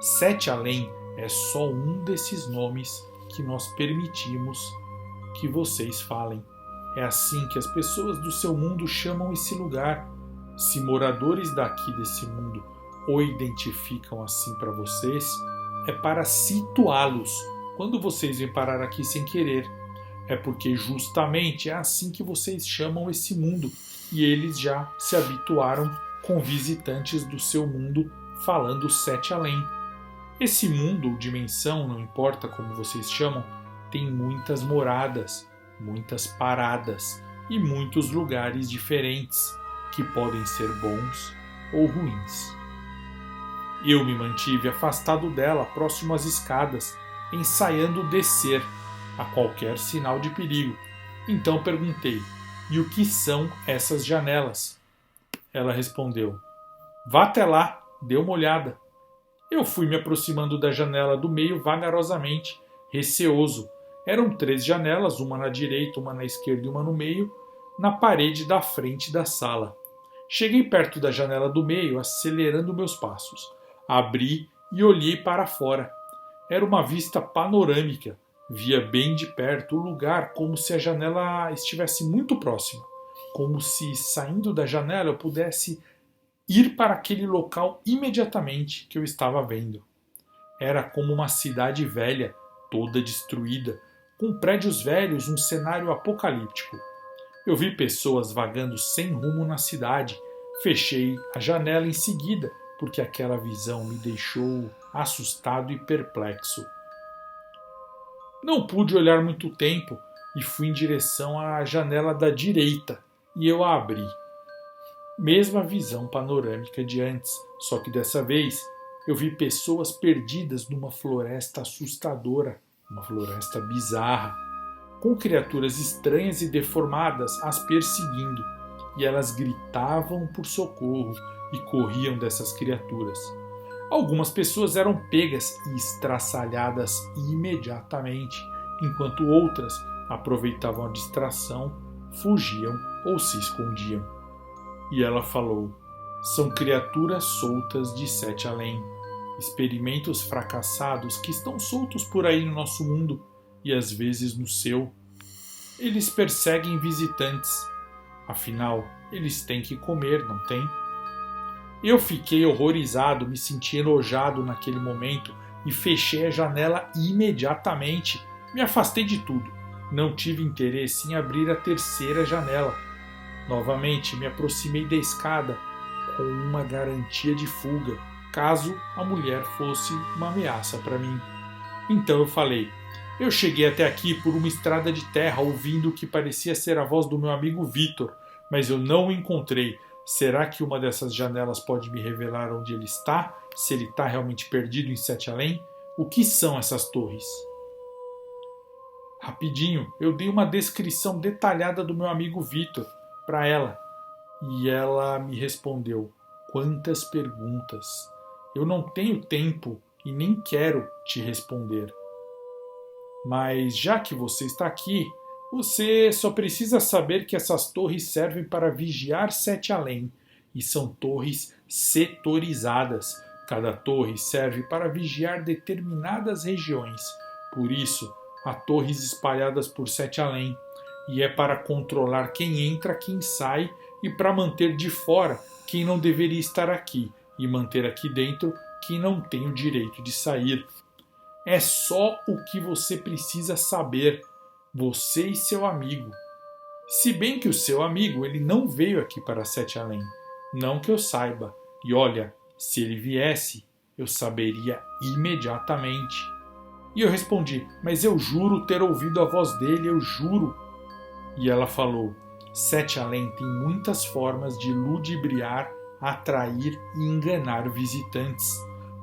Sete Além é só um desses nomes que nós permitimos que vocês falem. É assim que as pessoas do seu mundo chamam esse lugar. Se moradores daqui desse mundo o identificam assim para vocês, é para situá-los quando vocês vêm parar aqui sem querer. É porque justamente é assim que vocês chamam esse mundo e eles já se habituaram com visitantes do seu mundo falando sete além. Esse mundo ou dimensão, não importa como vocês chamam, tem muitas moradas, muitas paradas e muitos lugares diferentes que podem ser bons ou ruins. Eu me mantive afastado dela, próximo às escadas, ensaiando descer a qualquer sinal de perigo. Então perguntei: e o que são essas janelas? Ela respondeu: vá até lá, dê uma olhada. Eu fui me aproximando da janela do meio vagarosamente, receoso. Eram 3 janelas, uma na direita, uma na esquerda e uma no meio, na parede da frente da sala. Cheguei perto da janela do meio, acelerando meus passos. Abri e olhei para fora. Era uma vista panorâmica. Via bem de perto o lugar, como se a janela estivesse muito próxima. Como se, saindo da janela, eu pudesse ir para aquele local imediatamente que eu estava vendo. Era como uma cidade velha, toda destruída, com prédios velhos, um cenário apocalíptico. Eu vi pessoas vagando sem rumo na cidade. Fechei a janela em seguida, porque aquela visão me deixou assustado e perplexo. Não pude olhar muito tempo e fui em direção à janela da direita, e eu a abri. Mesma visão panorâmica de antes, só que dessa vez eu vi pessoas perdidas numa floresta assustadora, uma floresta bizarra, com criaturas estranhas e deformadas as perseguindo, e elas gritavam por socorro e corriam dessas criaturas. Algumas pessoas eram pegas e estraçalhadas imediatamente, enquanto outras aproveitavam a distração, fugiam ou se escondiam. E ela falou: são criaturas soltas de sete além, experimentos fracassados que estão soltos por aí no nosso mundo e às vezes no seu. Eles perseguem visitantes, afinal, eles têm que comer, não têm? Eu fiquei horrorizado, me senti enojado naquele momento e fechei a janela imediatamente. Me afastei de tudo. Não tive interesse em abrir a terceira janela. Novamente me aproximei da escada com uma garantia de fuga, caso a mulher fosse uma ameaça para mim. Então eu falei: eu cheguei até aqui por uma estrada de terra ouvindo o que parecia ser a voz do meu amigo Vitor, mas eu não o encontrei. Será que uma dessas janelas pode me revelar onde ele está? Se ele está realmente perdido em Sete Além? O que são essas torres? Rapidinho, eu dei uma descrição detalhada do meu amigo Vitor para ela. E ela me respondeu: quantas perguntas! Eu não tenho tempo e nem quero te responder. Mas já que você está aqui, você só precisa saber que essas torres servem para vigiar Sete Além, e são torres setorizadas. Cada torre serve para vigiar determinadas regiões. Por isso, há torres espalhadas por Sete Além, e é para controlar quem entra, quem sai, e para manter de fora quem não deveria estar aqui, e manter aqui dentro quem não tem o direito de sair. É só o que você precisa saber, você e seu amigo. Se bem que o seu amigo ele não veio aqui para Sete Além, não que eu saiba. E olha, se ele viesse, eu saberia imediatamente. E eu respondi: mas eu juro ter ouvido a voz dele, eu juro. E ela falou: Sete Além tem muitas formas de ludibriar, atrair e enganar visitantes.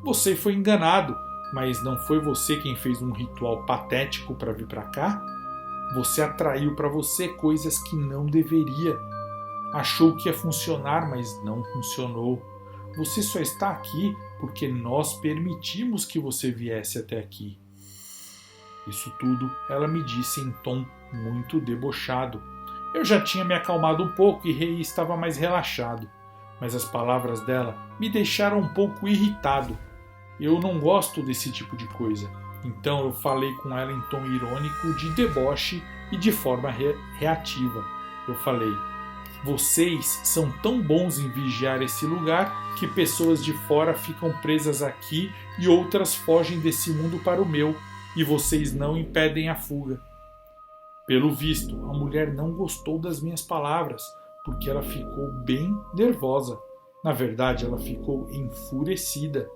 Você foi enganado, mas não foi você quem fez um ritual patético para vir para cá? Você atraiu para você coisas que não deveria. Achou que ia funcionar, mas não funcionou. Você só está aqui porque nós permitimos que você viesse até aqui. Isso tudo ela me disse em tom muito debochado. Eu já tinha me acalmado um pouco e Rei estava mais relaxado, mas as palavras dela me deixaram um pouco irritado. Eu não gosto desse tipo de coisa. Então eu falei com ela em tom irônico, de deboche e de forma reativa. Eu falei: Vocês são tão bons em vigiar esse lugar que pessoas de fora ficam presas aqui e outras fogem desse mundo para o meu, e vocês não impedem a fuga. Pelo visto, a mulher não gostou das minhas palavras, porque ela ficou bem nervosa. Na verdade, ela ficou enfurecida,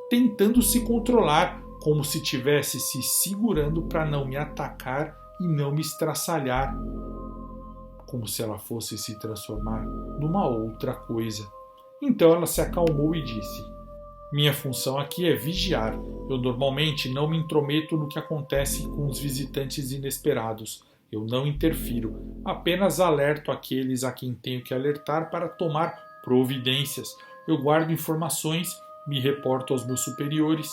tentando se controlar, como se estivesse se segurando para não me atacar e não me estraçalhar, como se ela fosse se transformar numa outra coisa. Então ela se acalmou e disse: minha função aqui é vigiar. Eu normalmente não me intrometo no que acontece com os visitantes inesperados. Eu não interfiro, apenas alerto aqueles a quem tenho que alertar para tomar providências. Eu guardo informações, me reporto aos meus superiores.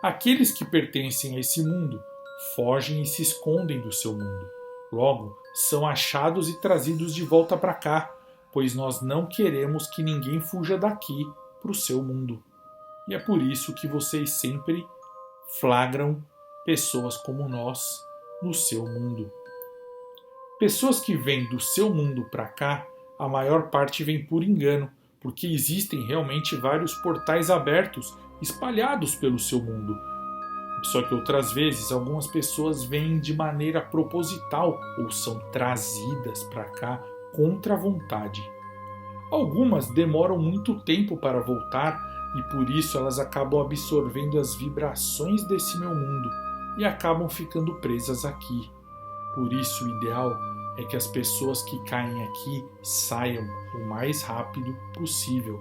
Aqueles que pertencem a esse mundo fogem e se escondem do seu mundo. Logo, são achados e trazidos de volta para cá, pois nós não queremos que ninguém fuja daqui para o seu mundo. E é por isso que vocês sempre flagram pessoas como nós no seu mundo. Pessoas que vêm do seu mundo para cá, a maior parte vem por engano, porque existem realmente vários portais abertos espalhados pelo seu mundo. Só que outras vezes algumas pessoas vêm de maneira proposital ou são trazidas para cá contra a vontade. Algumas demoram muito tempo para voltar e por isso elas acabam absorvendo as vibrações desse meu mundo e acabam ficando presas aqui. Por isso o ideal é que as pessoas que caem aqui saiam o mais rápido possível.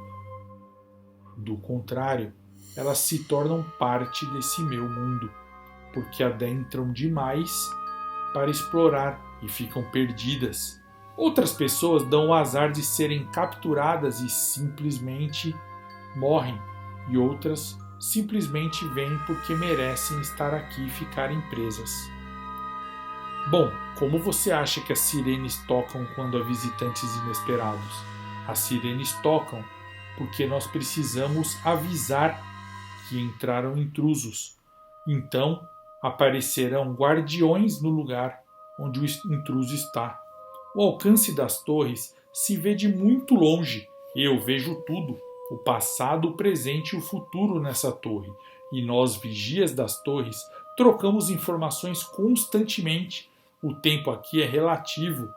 Do contrário, elas se tornam parte desse meu mundo, porque adentram demais para explorar e ficam perdidas. Outras pessoas dão o azar de serem capturadas e simplesmente morrem, e outras simplesmente vêm porque merecem estar aqui e ficarem presas. Bom, como você acha que as sirenes tocam quando há visitantes inesperados? As sirenes tocam porque nós precisamos avisar que entraram intrusos. Então aparecerão guardiões no lugar onde o intruso está. O alcance das torres se vê de muito longe. Eu vejo tudo, o passado, o presente e o futuro nessa torre. E nós, vigias das torres, trocamos informações constantemente. O tempo aqui é relativo.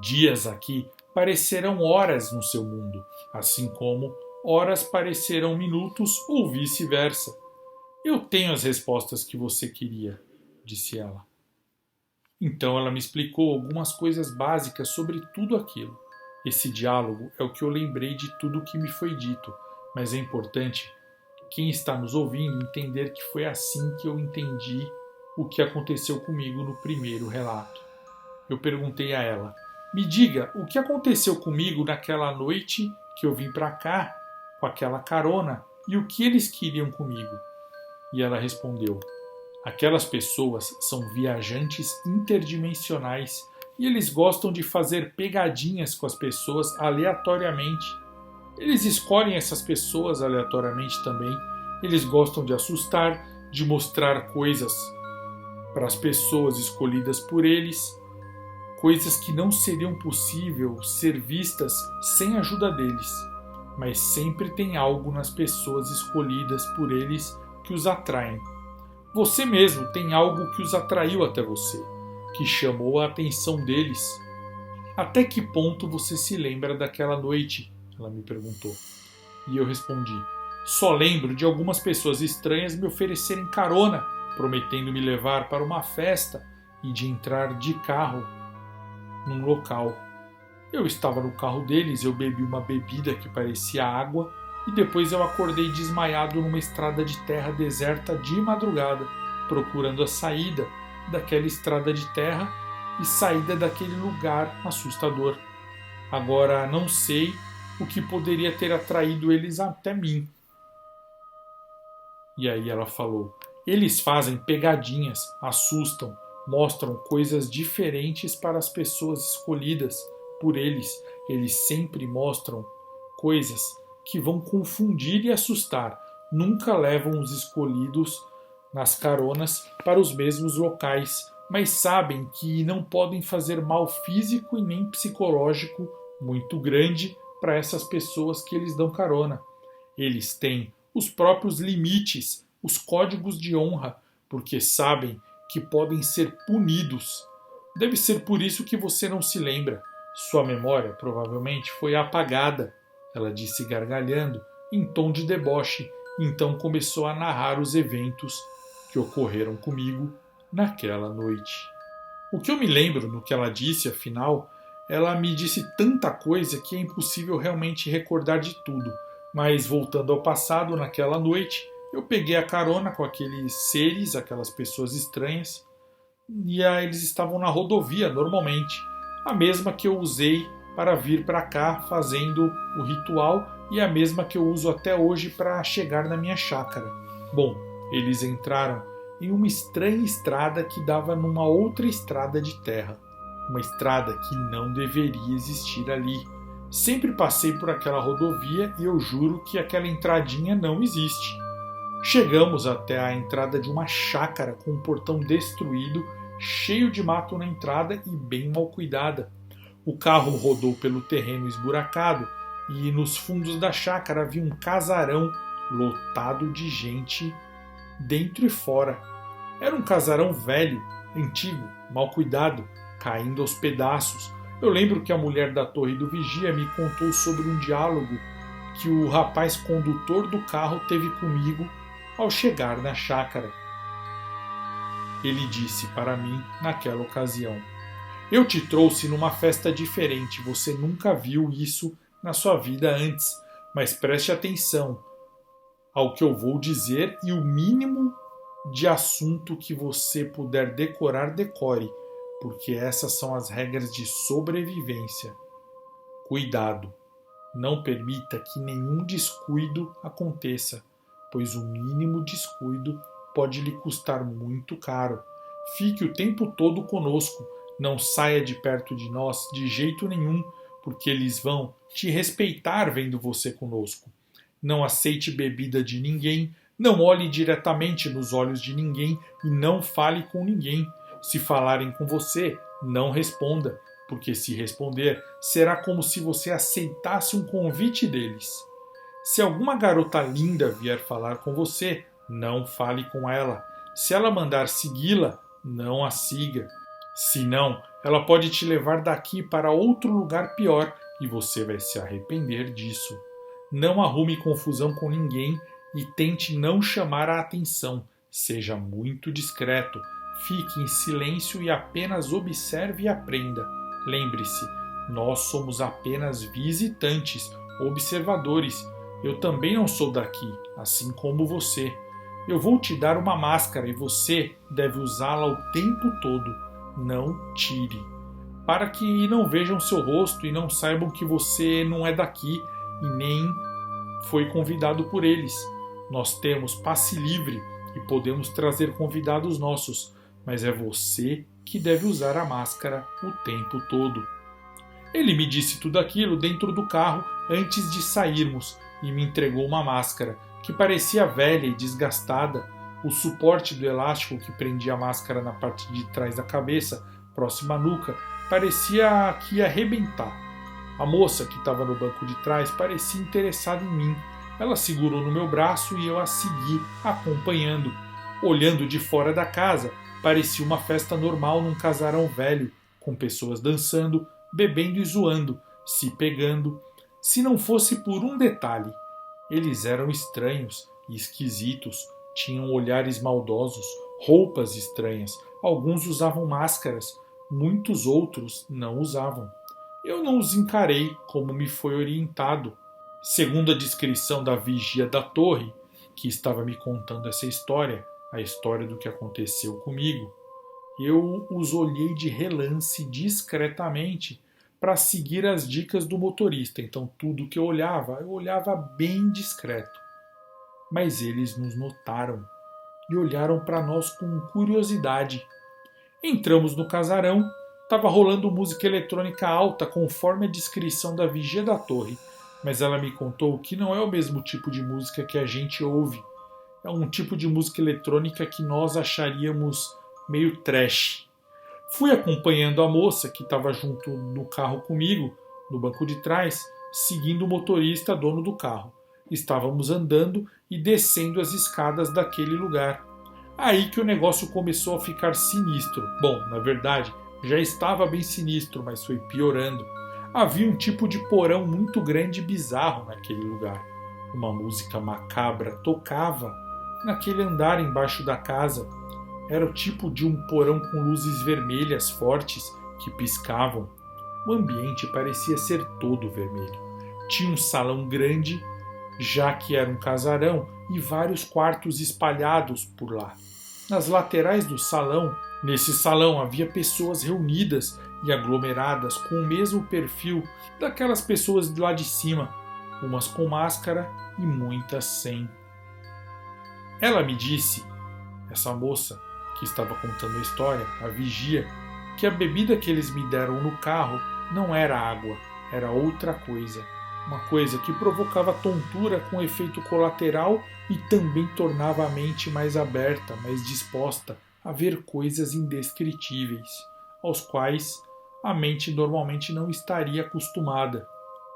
Dias aqui parecerão horas no seu mundo, assim como horas parecerão minutos ou vice-versa. Eu tenho as respostas que você queria, disse ela. Então ela me explicou algumas coisas básicas sobre tudo aquilo. Esse diálogo é o que eu lembrei de tudo o que me foi dito, mas é importante quem está nos ouvindo entender que foi assim que eu entendi o que aconteceu comigo no primeiro relato. Eu perguntei a ela: me diga, o que aconteceu comigo naquela noite que eu vim para cá, com aquela carona, e o que eles queriam comigo? E ela respondeu: aquelas pessoas são viajantes interdimensionais e eles gostam de fazer pegadinhas com as pessoas aleatoriamente. Eles escolhem essas pessoas aleatoriamente também. Eles gostam de assustar, de mostrar coisas para as pessoas escolhidas por eles, coisas que não seriam possível ser vistas sem a ajuda deles. Mas sempre tem algo nas pessoas escolhidas por eles que os atraem. Você mesmo tem algo que os atraiu até você, que chamou a atenção deles. Até que ponto você se lembra daquela noite? Ela me perguntou. E eu respondi: só lembro de algumas pessoas estranhas me oferecerem carona, prometendo me levar para uma festa e de entrar de carro num local. Eu estava no carro deles, eu bebi uma bebida que parecia água e depois eu acordei desmaiado numa estrada de terra deserta de madrugada, procurando a saída daquela estrada de terra e saída daquele lugar assustador. Agora não sei o que poderia ter atraído eles até mim. E aí ela falou: eles fazem pegadinhas, assustam, mostram coisas diferentes para as pessoas escolhidas por eles. Eles sempre mostram coisas que vão confundir e assustar. Nunca levam os escolhidos nas caronas para os mesmos locais, mas sabem que não podem fazer mal físico e nem psicológico muito grande para essas pessoas que eles dão carona. Eles têm os próprios limites, os códigos de honra, porque sabem que podem ser punidos. Deve ser por isso que você não se lembra. Sua memória provavelmente foi apagada, ela disse gargalhando, em tom de deboche, então começou a narrar os eventos que ocorreram comigo naquela noite. O que eu me lembro no que ela disse, afinal, ela me disse tanta coisa que é impossível realmente recordar de tudo. Mas voltando ao passado, naquela noite, eu peguei a carona com aqueles seres, aquelas pessoas estranhas, e eles estavam na rodovia normalmente, a mesma que eu usei para vir para cá fazendo o ritual e a mesma que eu uso até hoje para chegar na minha chácara. Bom, eles entraram em uma estranha estrada que dava numa outra estrada de terra, uma estrada que não deveria existir ali. Sempre passei por aquela rodovia e eu juro que aquela entradinha não existe. Chegamos até a entrada de uma chácara com um portão destruído, cheio de mato na entrada e bem mal cuidada. O carro rodou pelo terreno esburacado e nos fundos da chácara havia um casarão lotado de gente dentro e fora. Era um casarão velho, antigo, mal cuidado, caindo aos pedaços. Eu lembro que a mulher da torre do vigia me contou sobre um diálogo que o rapaz condutor do carro teve comigo ao chegar na chácara. Ele disse para mim naquela ocasião: eu te trouxe numa festa diferente, você nunca viu isso na sua vida antes, mas preste atenção ao que eu vou dizer e o mínimo de assunto que você puder decorar, decore, porque essas são as regras de sobrevivência. Cuidado, não permita que nenhum descuido aconteça, pois o mínimo descuido pode lhe custar muito caro. Fique o tempo todo conosco, não saia de perto de nós de jeito nenhum, porque eles vão te respeitar vendo você conosco. Não aceite bebida de ninguém, não olhe diretamente nos olhos de ninguém e não fale com ninguém. Se falarem com você, não responda, porque se responder, será como se você aceitasse um convite deles. Se alguma garota linda vier falar com você, não fale com ela. Se ela mandar segui-la, não a siga. Senão, ela pode te levar daqui para outro lugar pior e você vai se arrepender disso. Não arrume confusão com ninguém e tente não chamar a atenção. Seja muito discreto. Fique em silêncio e apenas observe e aprenda. Lembre-se, nós somos apenas visitantes, observadores. Eu também não sou daqui, assim como você. Eu vou te dar uma máscara e você deve usá-la o tempo todo. Não tire. Para que não vejam seu rosto e não saibam que você não é daqui e nem foi convidado por eles. Nós temos passe livre e podemos trazer convidados nossos, mas é você que deve usar a máscara o tempo todo. Ele me disse tudo aquilo dentro do carro antes de sairmos e me entregou uma máscara que parecia velha e desgastada. O suporte do elástico que prendia a máscara na parte de trás da cabeça, próxima à nuca, parecia que ia arrebentar. A moça que estava no banco de trás parecia interessada em mim. Ela segurou no meu braço e eu a segui, acompanhando. Olhando de fora da casa, parecia uma festa normal num casarão velho, com pessoas dançando, bebendo e zoando, se pegando. Se não fosse por um detalhe, eles eram estranhos e esquisitos, tinham olhares maldosos, roupas estranhas, alguns usavam máscaras, muitos outros não usavam. Eu não os encarei como me foi orientado. Segundo a descrição da vigia da torre, que estava me contando essa história, a história do que aconteceu comigo, eu os olhei de relance discretamente para seguir as dicas do motorista. Então tudo que eu olhava bem discreto. Mas eles nos notaram e olharam para nós com curiosidade. Entramos no casarão, estava rolando música eletrônica alta conforme a descrição da vigia da torre, mas ela me contou que não é o mesmo tipo de música que a gente ouve. É um tipo de música eletrônica que nós acharíamos meio trash. Fui acompanhando a moça que estava junto no carro comigo, no banco de trás, seguindo o motorista dono do carro. Estávamos andando e descendo as escadas daquele lugar. Aí que o negócio começou a ficar sinistro. Bom, na verdade, já estava bem sinistro, mas foi piorando. Havia um tipo de porão muito grande e bizarro naquele lugar. Uma música macabra tocava naquele andar embaixo da casa. Era o tipo de um porão com luzes vermelhas fortes que piscavam. O ambiente parecia ser todo vermelho. Tinha um salão grande, já que era um casarão, e vários quartos espalhados por lá. Nas laterais do salão, nesse salão havia pessoas reunidas e aglomeradas com o mesmo perfil daquelas pessoas de lá de cima, umas com máscara e muitas sem. Ela me disse, essa moça que estava contando a história, a vigia, que a bebida que eles me deram no carro não era água, era outra coisa. Uma coisa que provocava tontura com efeito colateral e também tornava a mente mais aberta, mais disposta a ver coisas indescritíveis, aos quais a mente normalmente não estaria acostumada.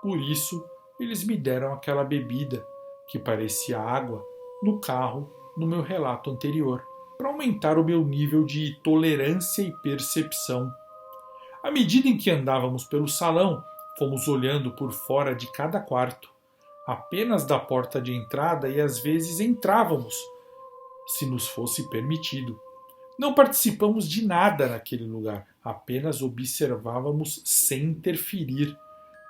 Por isso, eles me deram aquela bebida, que parecia água, no carro, no meu relato anterior, para aumentar o meu nível de tolerância e percepção. À medida em que andávamos pelo salão, fomos olhando por fora de cada quarto, apenas da porta de entrada, e às vezes entrávamos, se nos fosse permitido. Não participamos de nada naquele lugar, apenas observávamos sem interferir.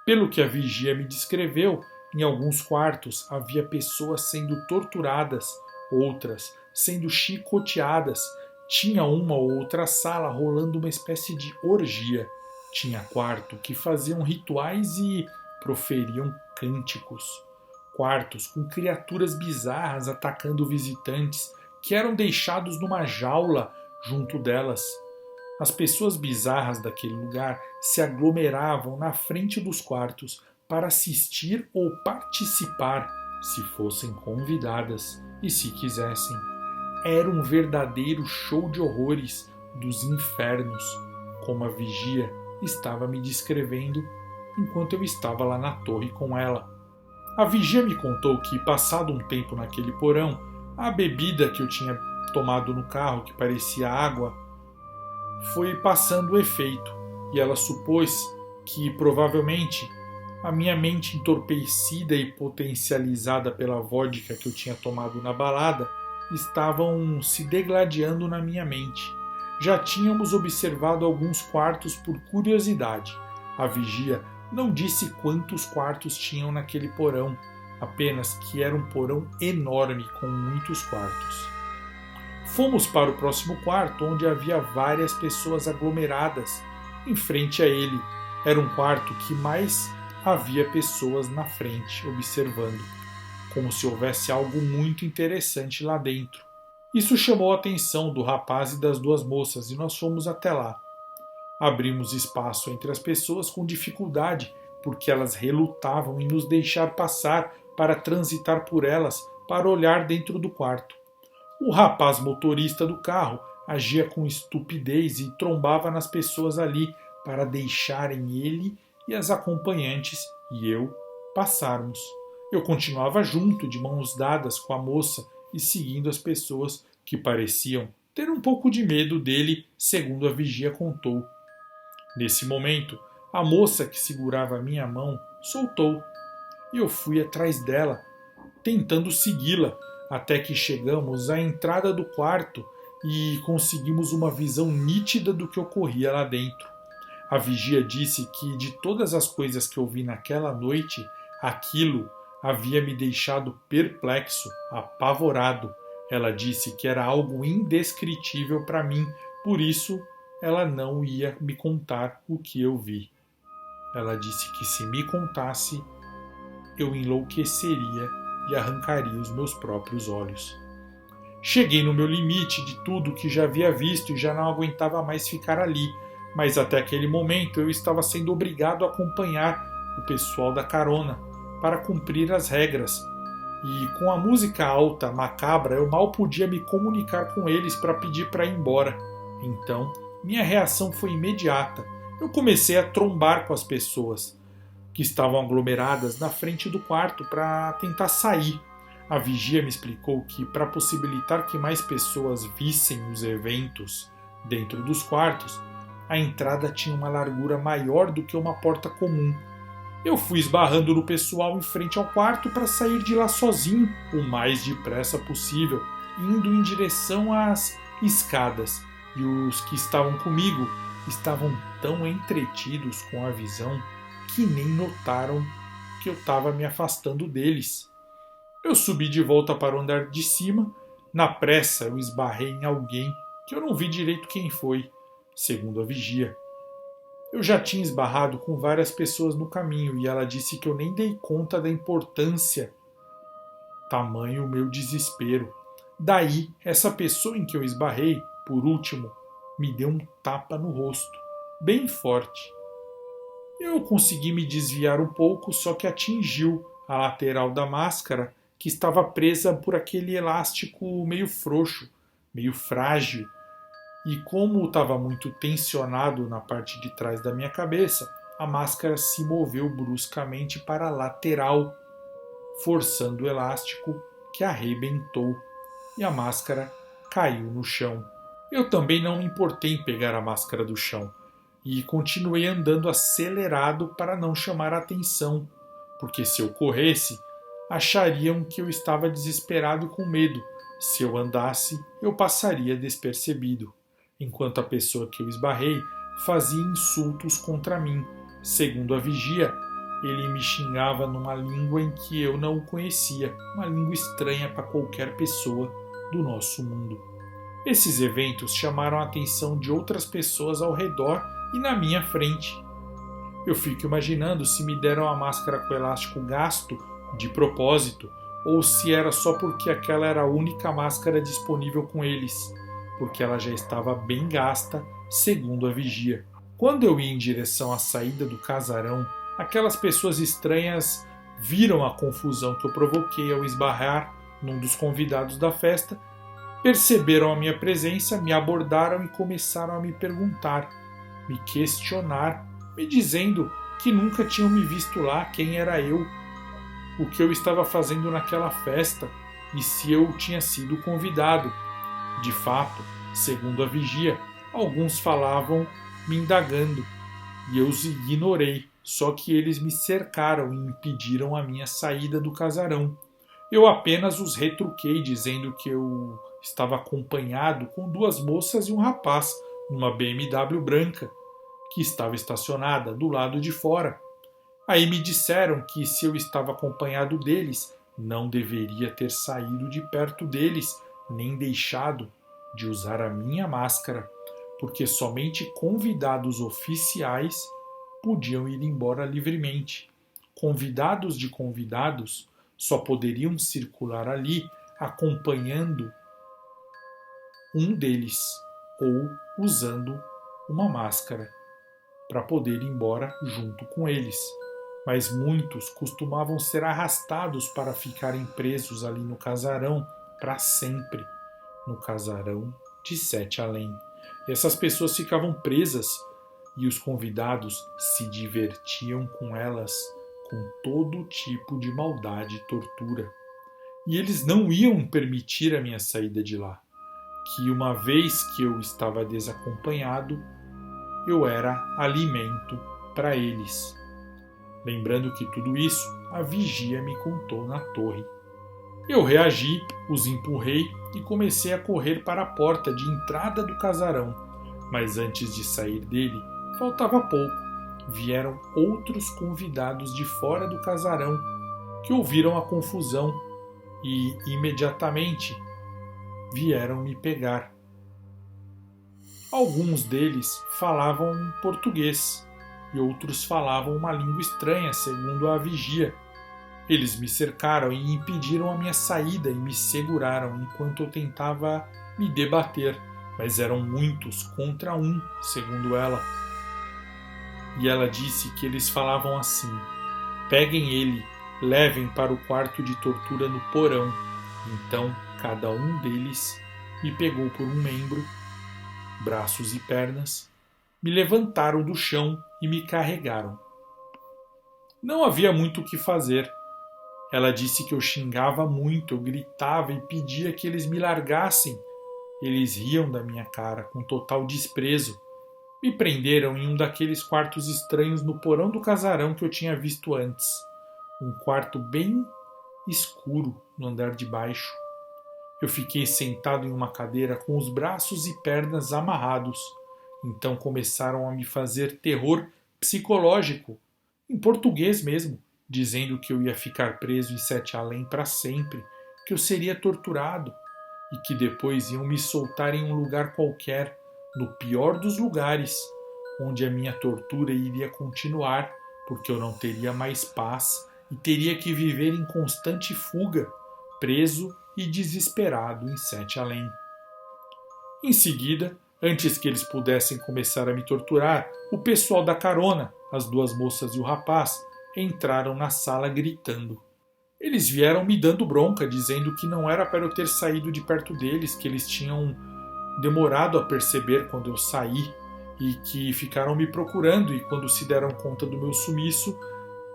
Pelo que a vigia me descreveu, em alguns quartos havia pessoas sendo torturadas, outras sendo chicoteadas. Tinha uma ou outra sala rolando uma espécie de orgia. Tinha quarto que faziam rituais e proferiam cânticos. Quartos com criaturas bizarras atacando visitantes que eram deixados numa jaula junto delas. As pessoas bizarras daquele lugar se aglomeravam na frente dos quartos para assistir ou participar, se fossem convidadas e se quisessem. Era um verdadeiro show de horrores dos infernos, como a vigia estava me descrevendo enquanto eu estava lá na torre com ela. A vigia me contou que, passado um tempo naquele porão, a bebida que eu tinha tomado no carro, que parecia água, foi passando o efeito, e ela supôs que, provavelmente, a minha mente entorpecida e potencializada pela vodka que eu tinha tomado na balada estavam se degladiando na minha mente. Já tínhamos observado alguns quartos por curiosidade. A vigia não disse quantos quartos tinham naquele porão, apenas que era um porão enorme com muitos quartos. Fomos para o próximo quarto, onde havia várias pessoas aglomeradas em frente a ele. Era um quarto que mais havia pessoas na frente, observando, como se houvesse algo muito interessante lá dentro. Isso chamou a atenção do rapaz e das duas moças, e nós fomos até lá. Abrimos espaço entre as pessoas com dificuldade, porque elas relutavam em nos deixar passar para transitar por elas para olhar dentro do quarto. O rapaz motorista do carro agia com estupidez e trombava nas pessoas ali para deixarem ele e as acompanhantes e eu passarmos. Eu continuava junto, de mãos dadas com a moça e seguindo as pessoas que pareciam ter um pouco de medo dele, segundo a vigia contou. Nesse momento, a moça que segurava a minha mão soltou e eu fui atrás dela, tentando segui-la, até que chegamos à entrada do quarto e conseguimos uma visão nítida do que ocorria lá dentro. A vigia disse que, de todas as coisas que eu vi naquela noite, aquilo havia me deixado perplexo, apavorado. Ela disse que era algo indescritível para mim, por isso ela não ia me contar o que eu vi. Ela disse que, se me contasse, eu enlouqueceria e arrancaria os meus próprios olhos. Cheguei no meu limite de tudo que já havia visto e já não aguentava mais ficar ali, mas até aquele momento eu estava sendo obrigado a acompanhar o pessoal da carona para cumprir as regras, e com a música alta, macabra, eu mal podia me comunicar com eles para pedir para ir embora. Então, minha reação foi imediata. Eu comecei a trombar com as pessoas. que estavam aglomeradas na frente do quarto para tentar sair. A vigia me explicou que, para possibilitar que mais pessoas vissem os eventos dentro dos quartos, a entrada tinha uma largura maior do que uma porta comum. Eu fui esbarrando no pessoal em frente ao quarto para sair de lá sozinho, o mais depressa possível, indo em direção às escadas, e os que estavam comigo estavam tão entretidos com a visão que nem notaram que eu estava me afastando deles. Eu subi de volta para o andar de cima. Na pressa, eu esbarrei em alguém que eu não vi direito quem foi, segundo a vigia. Eu já tinha esbarrado com várias pessoas no caminho e ela disse que eu nem dei conta da importância. Tamanho o meu desespero. Daí, essa pessoa em que eu esbarrei, por último, me deu um tapa no rosto, bem forte. Eu consegui me desviar um pouco, só que atingiu a lateral da máscara, que estava presa por aquele elástico meio frouxo, meio frágil. E como estava muito tensionado na parte de trás da minha cabeça, a máscara se moveu bruscamente para a lateral, forçando o elástico, que arrebentou, e a máscara caiu no chão. Eu também não me importei em pegar a máscara do chão e continuei andando acelerado para não chamar a atenção, porque se eu corresse, achariam que eu estava desesperado e com medo. Se eu andasse, eu passaria despercebido, enquanto a pessoa que eu esbarrei fazia insultos contra mim. Segundo a vigia, ele me xingava numa língua em que eu não o conhecia, uma língua estranha para qualquer pessoa do nosso mundo. Esses eventos chamaram a atenção de outras pessoas ao redor e na minha frente. Eu fico imaginando se me deram a máscara com elástico gasto de propósito ou se era só porque aquela era a única máscara disponível com eles, porque ela já estava bem gasta, segundo a vigia. Quando eu ia em direção à saída do casarão, aquelas pessoas estranhas viram a confusão que eu provoquei ao esbarrar num dos convidados da festa, perceberam a minha presença, me abordaram e começaram a me perguntar, me questionar, me dizendo que nunca tinham me visto lá, quem era eu, o que eu estava fazendo naquela festa e se eu tinha sido convidado. De fato, segundo a vigia, alguns falavam me indagando e eu os ignorei, só que eles me cercaram e impediram a minha saída do casarão. Eu apenas os retruquei dizendo que eu estava acompanhado com duas moças e um rapaz numa BMW branca que estava estacionada do lado de fora. Aí me disseram que se eu estava acompanhado deles, não deveria ter saído de perto deles, nem deixado de usar a minha máscara, porque somente convidados oficiais podiam ir embora livremente. Convidados de convidados só poderiam circular ali acompanhando um deles ou usando uma máscara para poder ir embora junto com eles. Mas muitos costumavam ser arrastados para ficarem presos ali no casarão para sempre, no casarão de Sete Além. E essas pessoas ficavam presas e os convidados se divertiam com elas com todo tipo de maldade e tortura. E eles não iam permitir a minha saída de lá, que uma vez que eu estava desacompanhado, eu era alimento para eles. Lembrando que tudo isso a vigia me contou na torre. Eu reagi, os empurrei e comecei a correr para a porta de entrada do casarão, mas antes de sair dele, faltava pouco. Vieram outros convidados de fora do casarão que ouviram a confusão e imediatamente vieram me pegar. Alguns deles falavam português e outros falavam uma língua estranha, segundo a vigia. Eles me cercaram e impediram a minha saída e me seguraram enquanto eu tentava me debater, mas eram muitos contra um, segundo ela. E ela disse que eles falavam assim: peguem ele, levem para o quarto de tortura no porão. Então, cada um deles me pegou por um membro, braços e pernas, me levantaram do chão e me carregaram. Não havia muito o que fazer. Ela disse que eu xingava muito, eu gritava e pedia que eles me largassem. Eles riam da minha cara, com total desprezo. Me prenderam em um daqueles quartos estranhos no porão do casarão que eu tinha visto antes. Um quarto bem escuro no andar de baixo. Eu fiquei sentado em uma cadeira com os braços e pernas amarrados. Então começaram a me fazer terror psicológico, em português mesmo, dizendo que eu ia ficar preso em Sete Além para sempre, que eu seria torturado e que depois iam me soltar em um lugar qualquer, no pior dos lugares, onde a minha tortura iria continuar, porque eu não teria mais paz e teria que viver em constante fuga, preso e desesperado em Sete Além. Em seguida, antes que eles pudessem começar a me torturar, o pessoal da carona, as duas moças e o rapaz, entraram na sala gritando. Eles vieram me dando bronca, dizendo que não era para eu ter saído de perto deles, que eles tinham demorado a perceber quando eu saí e que ficaram me procurando e quando se deram conta do meu sumiço,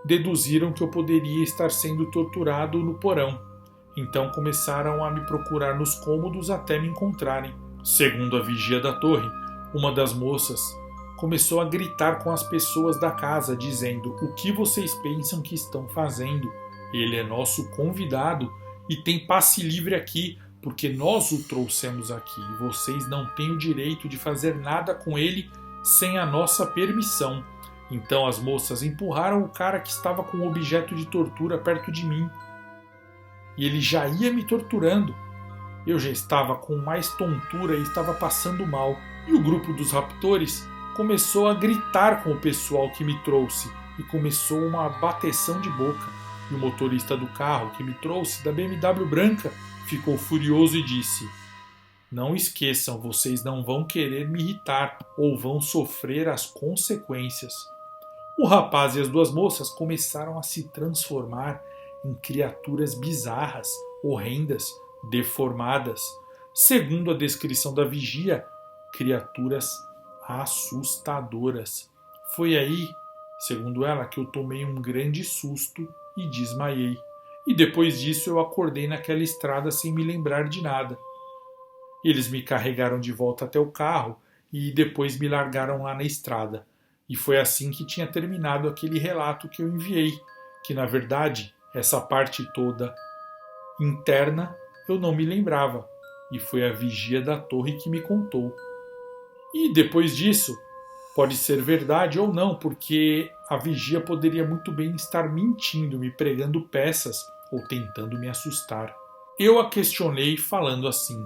deduziram que eu poderia estar sendo torturado no porão. Então começaram a me procurar nos cômodos até me encontrarem. Segundo a vigia da torre, uma das moças começou a gritar com as pessoas da casa, dizendo: "O que vocês pensam que estão fazendo? Ele é nosso convidado e tem passe livre aqui, porque nós o trouxemos aqui e vocês não têm o direito de fazer nada com ele sem a nossa permissão." Então as moças empurraram o cara que estava com o objeto de tortura perto de mim. E ele já ia me torturando. Eu já estava com mais tontura e estava passando mal. E o grupo dos raptores começou a gritar com o pessoal que me trouxe e começou uma bateção de boca. E o motorista do carro que me trouxe, da BMW branca, ficou furioso e disse: "Não esqueçam, vocês não vão querer me irritar ou vão sofrer as consequências." O rapaz e as duas moças começaram a se transformar em criaturas bizarras, horrendas, deformadas. Segundo a descrição da vigia, criaturas assustadoras. Foi aí, segundo ela, que eu tomei um grande susto e desmaiei. E depois disso eu acordei naquela estrada sem me lembrar de nada. Eles me carregaram de volta até o carro e depois me largaram lá na estrada. E foi assim que tinha terminado aquele relato que eu enviei, que na verdade essa parte toda interna eu não me lembrava, e foi a vigia da torre que me contou. E depois disso, pode ser verdade ou não, porque a vigia poderia muito bem estar mentindo, me pregando peças ou tentando me assustar. Eu a questionei falando assim: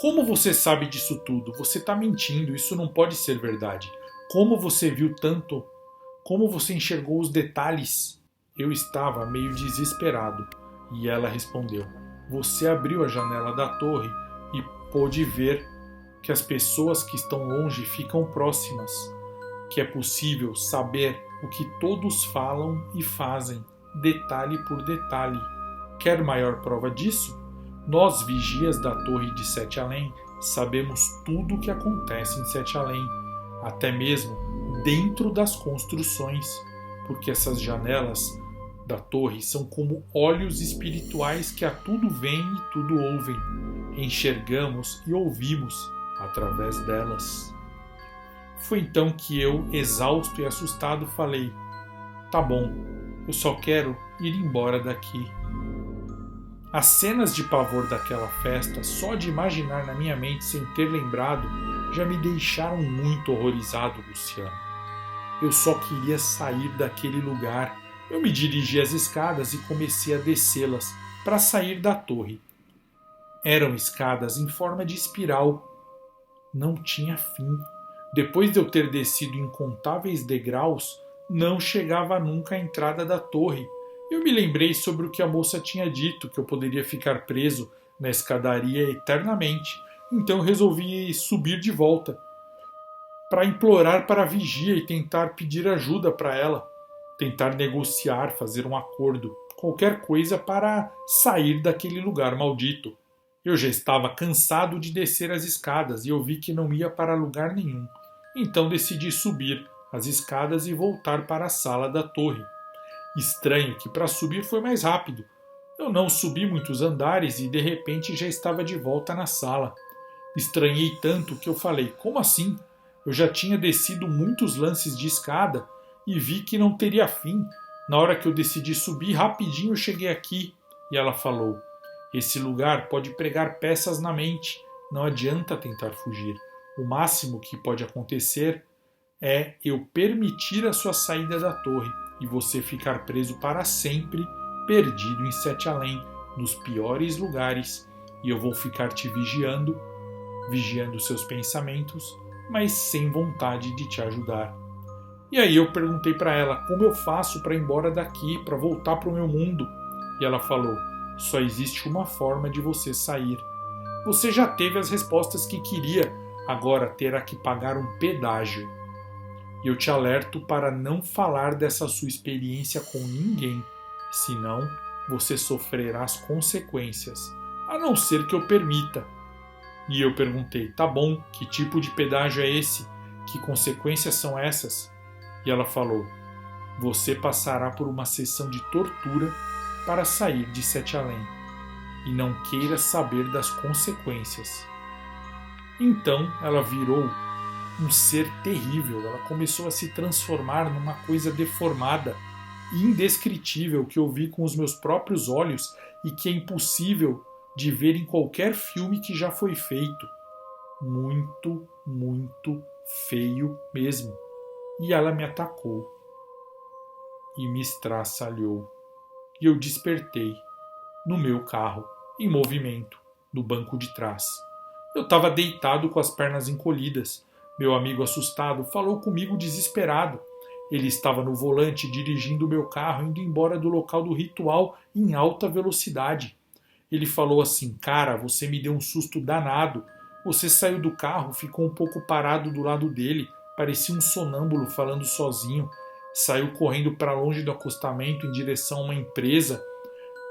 "Como você sabe disso tudo? Você está mentindo, isso não pode ser verdade. Como você viu tanto? Como você enxergou os detalhes?" Eu estava meio desesperado e ela respondeu: "Você abriu a janela da torre e pôde ver que as pessoas que estão longe ficam próximas, que é possível saber o que todos falam e fazem, detalhe por detalhe. Quer maior prova disso? Nós, vigias da torre de Sete Além, sabemos tudo o que acontece em Sete Além, até mesmo dentro das construções, porque essas janelas da torre são como olhos espirituais que a tudo veem e tudo ouvem. Enxergamos e ouvimos através delas." Foi então que eu, exausto e assustado, falei: "Tá bom, eu só quero ir embora daqui." As cenas de pavor daquela festa, só de imaginar na minha mente sem ter lembrado, já me deixaram muito horrorizado, Luciano. Eu só queria sair daquele lugar. Eu me dirigi às escadas e comecei a descê-las para sair da torre. Eram escadas em forma de espiral. Não tinha fim. Depois de eu ter descido incontáveis degraus, não chegava nunca à entrada da torre. Eu me lembrei sobre o que a moça tinha dito, que eu poderia ficar preso na escadaria eternamente. Então resolvi subir de volta para implorar para a vigia e tentar pedir ajuda para ela, tentar negociar, fazer um acordo, qualquer coisa para sair daquele lugar maldito. Eu já estava cansado de descer as escadas e eu vi que não ia para lugar nenhum. Então decidi subir as escadas e voltar para a sala da torre. Estranho que para subir foi mais rápido. Eu não subi muitos andares e de repente já estava de volta na sala. Estranhei tanto que eu falei: como assim? Eu já tinha descido muitos lances de escada e vi que não teria fim. Na hora que eu decidi subir, rapidinho eu cheguei aqui. E ela falou: esse lugar pode pregar peças na mente. Não adianta tentar fugir. O máximo que pode acontecer é eu permitir a sua saída da torre e você ficar preso para sempre, perdido em Sete Além, nos piores lugares, e eu vou ficar te vigiando, vigiando seus pensamentos, mas sem vontade de te ajudar. E aí eu perguntei para ela como eu faço para ir embora daqui, para voltar para o meu mundo. E ela falou: só existe uma forma de você sair. Você já teve as respostas que queria, agora terá que pagar um pedágio. E eu te alerto para não falar dessa sua experiência com ninguém, senão você sofrerá as consequências, a não ser que eu permita. E eu perguntei: tá bom, que tipo de pedágio é esse? Que consequências são essas? E ela falou: você passará por uma sessão de tortura para sair de Sete Além. E não queira saber das consequências. Então ela virou um ser terrível. Ela começou a se transformar numa coisa deformada e indescritível que eu vi com os meus próprios olhos e que é impossível de ver em qualquer filme que já foi feito. Muito, muito feio mesmo. E ela me atacou e me estraçalhou. E eu despertei no meu carro, em movimento, no banco de trás. Eu estava deitado com as pernas encolhidas. Meu amigo assustado falou comigo desesperado. Ele estava no volante dirigindo o meu carro indo embora do local do ritual em alta velocidade. Ele falou assim: cara, você me deu um susto danado. Você saiu do carro, ficou um pouco parado do lado dele, parecia um sonâmbulo falando sozinho. Saiu correndo para longe do acostamento em direção a uma empresa.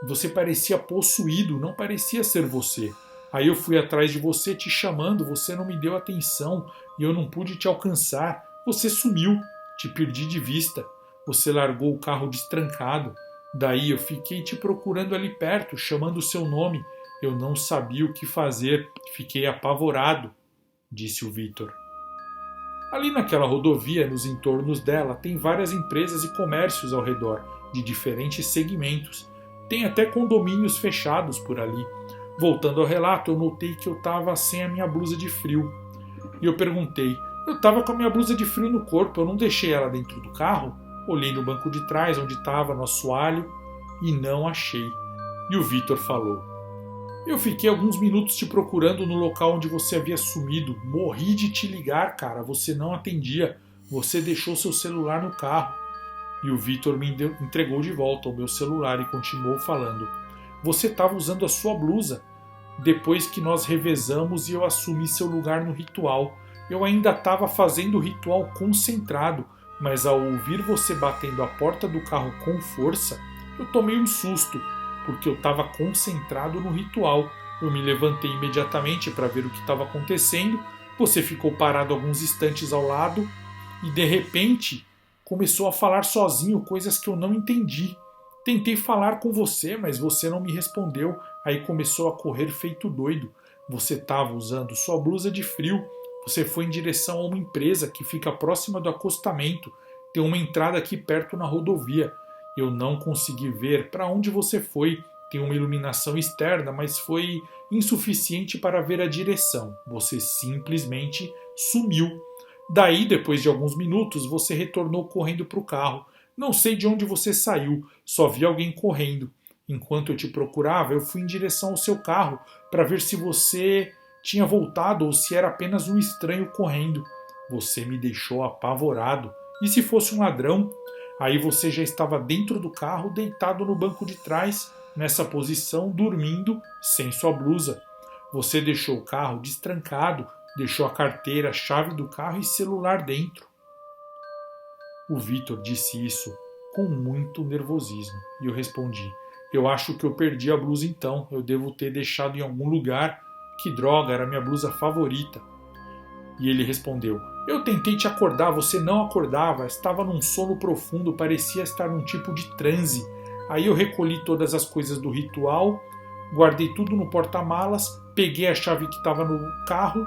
Você parecia possuído, não parecia ser você. Aí eu fui atrás de você te chamando, você não me deu atenção e eu não pude te alcançar. Você sumiu, te perdi de vista. Você largou o carro destrancado. Daí eu fiquei te procurando ali perto, chamando o seu nome. Eu não sabia o que fazer, fiquei apavorado, disse o Vitor. Ali naquela rodovia, nos entornos dela, tem várias empresas e comércios ao redor, de diferentes segmentos. Tem até condomínios fechados por ali. Voltando ao relato, eu notei que eu estava sem a minha blusa de frio. E eu perguntei: eu estava com a minha blusa de frio no corpo, eu não deixei ela dentro do carro? Olhei no banco de trás, onde estava nosso assoalho, e não achei. E o Vitor falou: eu fiquei alguns minutos te procurando no local onde você havia sumido. Morri de te ligar, cara, você não atendia. Você deixou seu celular no carro. E o Vitor me entregou de volta o meu celular e continuou falando: você estava usando a sua blusa. Depois que nós revezamos e eu assumi seu lugar no ritual. Eu ainda estava fazendo o ritual concentrado, mas ao ouvir você batendo a porta do carro com força, eu tomei um susto, porque eu estava concentrado no ritual. Eu me levantei imediatamente para ver o que estava acontecendo. Você ficou parado alguns instantes ao lado e de repente começou a falar sozinho coisas que eu não entendi. Tentei falar com você, mas você não me respondeu. Aí começou a correr feito doido. Você estava usando sua blusa de frio. Você foi em direção a uma empresa que fica próxima do acostamento. Tem uma entrada aqui perto na rodovia. Eu não consegui ver para onde você foi. Tem uma iluminação externa, mas foi insuficiente para ver a direção. Você simplesmente sumiu. Daí, depois de alguns minutos, você retornou correndo para o carro. Não sei de onde você saiu, só vi alguém correndo. Enquanto eu te procurava, eu fui em direção ao seu carro para ver se você tinha voltado ou se era apenas um estranho correndo. Você me deixou apavorado. E se fosse um ladrão? Aí você já estava dentro do carro, deitado no banco de trás, nessa posição, dormindo, sem sua blusa. Você deixou o carro destrancado, deixou a carteira, a chave do carro e celular dentro. O Vitor disse isso com muito nervosismo e eu respondi: eu acho que eu perdi a blusa então, eu devo ter deixado em algum lugar. Que droga, era minha blusa favorita. E ele respondeu: Eu tentei te acordar, você não acordava, estava num sono profundo, parecia estar num tipo de transe. Aí eu recolhi todas as coisas do ritual, guardei tudo no porta-malas, peguei a chave que estava no carro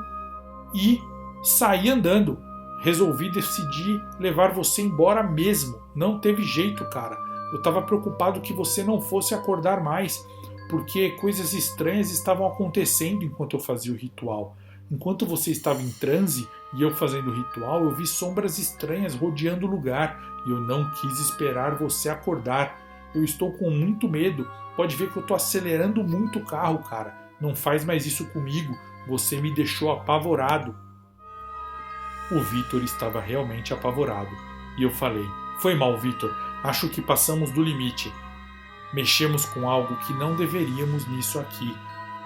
e saí andando. Resolvi decidir levar você embora mesmo. Não teve jeito, cara. Eu estava preocupado que você não fosse acordar mais, porque coisas estranhas estavam acontecendo enquanto eu fazia o ritual. Enquanto você estava em transe e eu fazendo o ritual, eu vi sombras estranhas rodeando o lugar e eu não quis esperar você acordar. Eu estou com muito medo. Pode ver que eu estou acelerando muito o carro, cara. Não faz mais isso comigo. Você me deixou apavorado. O Vitor estava realmente apavorado. E eu falei: foi mal, Vitor. Acho que passamos do limite. Mexemos com algo que não deveríamos nisso aqui.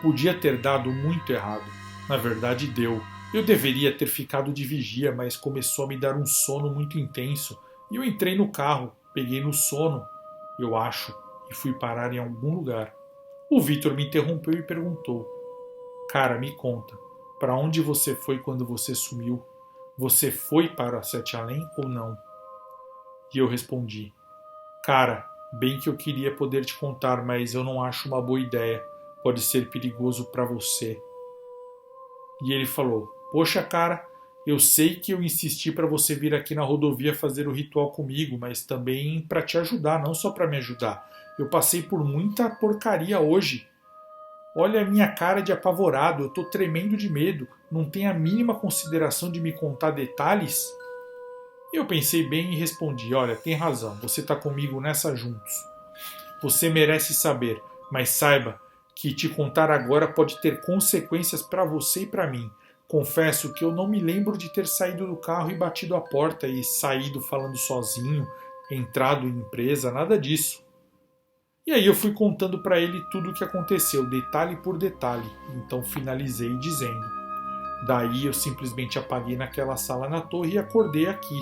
Podia ter dado muito errado. Na verdade, deu. Eu deveria ter ficado de vigia, mas começou a me dar um sono muito intenso. E eu entrei no carro, peguei no sono, eu acho, e fui parar em algum lugar. O Vitor me interrompeu e perguntou: cara, me conta, para onde você foi quando você sumiu? Você foi para Sete Além ou não? E eu respondi: cara, bem que eu queria poder te contar, mas eu não acho uma boa ideia. Pode ser perigoso para você. E ele falou: poxa, cara, eu sei que eu insisti para você vir aqui na rodovia fazer o ritual comigo, mas também para te ajudar, não só para me ajudar. Eu passei por muita porcaria hoje. Olha a minha cara de apavorado, eu tô tremendo de medo. Não tem a mínima consideração de me contar detalhes? Eu pensei bem e respondi: olha, tem razão, você tá comigo nessa juntos. Você merece saber, mas saiba que te contar agora pode ter consequências para você e para mim. Confesso que eu não me lembro de ter saído do carro e batido a porta e saído falando sozinho, entrado em empresa, nada disso. E aí eu fui contando para ele tudo o que aconteceu, detalhe por detalhe. Então finalizei dizendo: daí eu simplesmente apaguei naquela sala na torre e acordei aqui.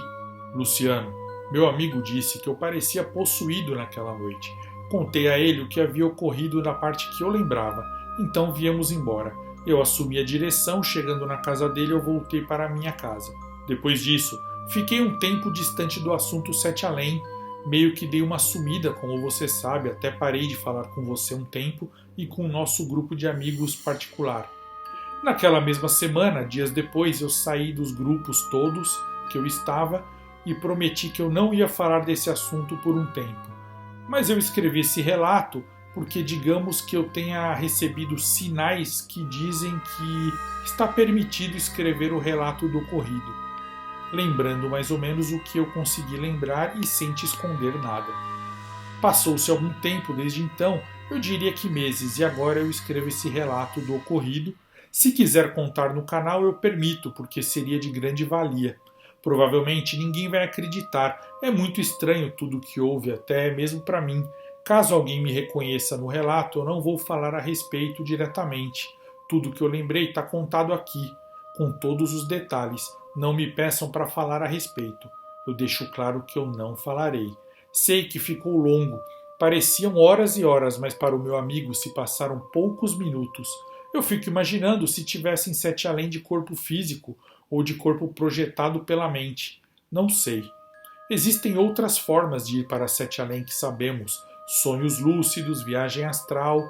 Luciano, meu amigo disse que eu parecia possuído naquela noite. Contei a ele o que havia ocorrido na parte que eu lembrava, então viemos embora. Eu assumi a direção, chegando na casa dele eu voltei para a minha casa. Depois disso, fiquei um tempo distante do assunto Sete Além, meio que dei uma sumida, como você sabe, até parei de falar com você um tempo e com o nosso grupo de amigos particular. Naquela mesma semana, dias depois, eu saí dos grupos todos que eu estava e prometi que eu não ia falar desse assunto por um tempo. Mas eu escrevi esse relato porque digamos que eu tenha recebido sinais que dizem que está permitido escrever o relato do ocorrido, lembrando mais ou menos o que eu consegui lembrar e sem te esconder nada. Passou-se algum tempo desde então, eu diria que meses, e agora eu escrevo esse relato do ocorrido. Se quiser contar no canal, eu permito, porque seria de grande valia. Provavelmente ninguém vai acreditar, é muito estranho tudo o que houve, até mesmo para mim. Caso alguém me reconheça no relato, eu não vou falar a respeito diretamente. Tudo que eu lembrei está contado aqui, com todos os detalhes. Não me peçam para falar a respeito. Eu deixo claro que eu não falarei. Sei que ficou longo, pareciam horas e horas, mas para o meu amigo se passaram poucos minutos. Eu fico imaginando se tivesse em Sete Além de corpo físico ou de corpo projetado pela mente. Não sei. Existem outras formas de ir para Sete Além que sabemos. Sonhos lúcidos, viagem astral.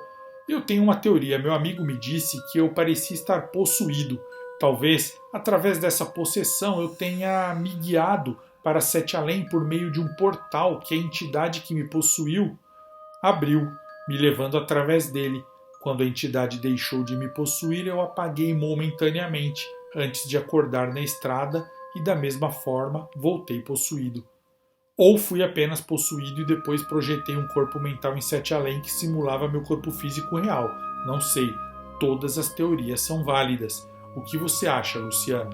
Eu tenho uma teoria. Meu amigo me disse que eu parecia estar possuído. Talvez, através dessa possessão, eu tenha me guiado para Sete Além por meio de um portal que a entidade que me possuiu abriu, me levando através dele. Quando a entidade deixou de me possuir, eu apaguei momentaneamente, antes de acordar na estrada e da mesma forma voltei possuído. Ou fui apenas possuído e depois projetei um corpo mental em Sete Além que simulava meu corpo físico real. Não sei. Todas as teorias são válidas. O que você acha, Luciano?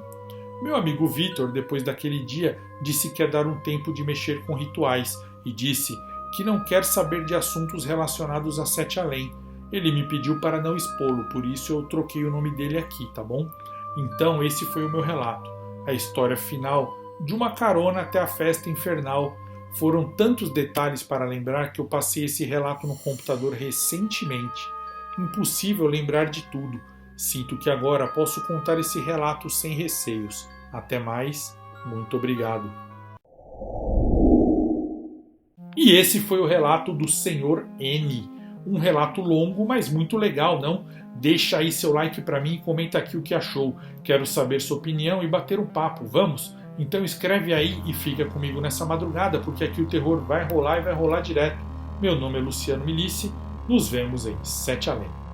Meu amigo Vitor, depois daquele dia, disse que ia dar um tempo de mexer com rituais e disse que não quer saber de assuntos relacionados a Sete Além. Ele me pediu para não expô-lo, por isso eu troquei o nome dele aqui, tá bom? Então esse foi o meu relato. A história final de uma carona até a festa infernal. Foram tantos detalhes para lembrar que eu passei esse relato no computador recentemente. Impossível lembrar de tudo. Sinto que agora posso contar esse relato sem receios. Até mais, muito obrigado. E esse foi o relato do Sr. N. Um relato longo, mas muito legal, não? Deixa aí seu like para mim e comenta aqui o que achou. Quero saber sua opinião e bater um papo, vamos? Então escreve aí e fica comigo nessa madrugada, porque aqui o terror vai rolar e vai rolar direto. Meu nome é Luciano Milici, nos vemos em Sete Além.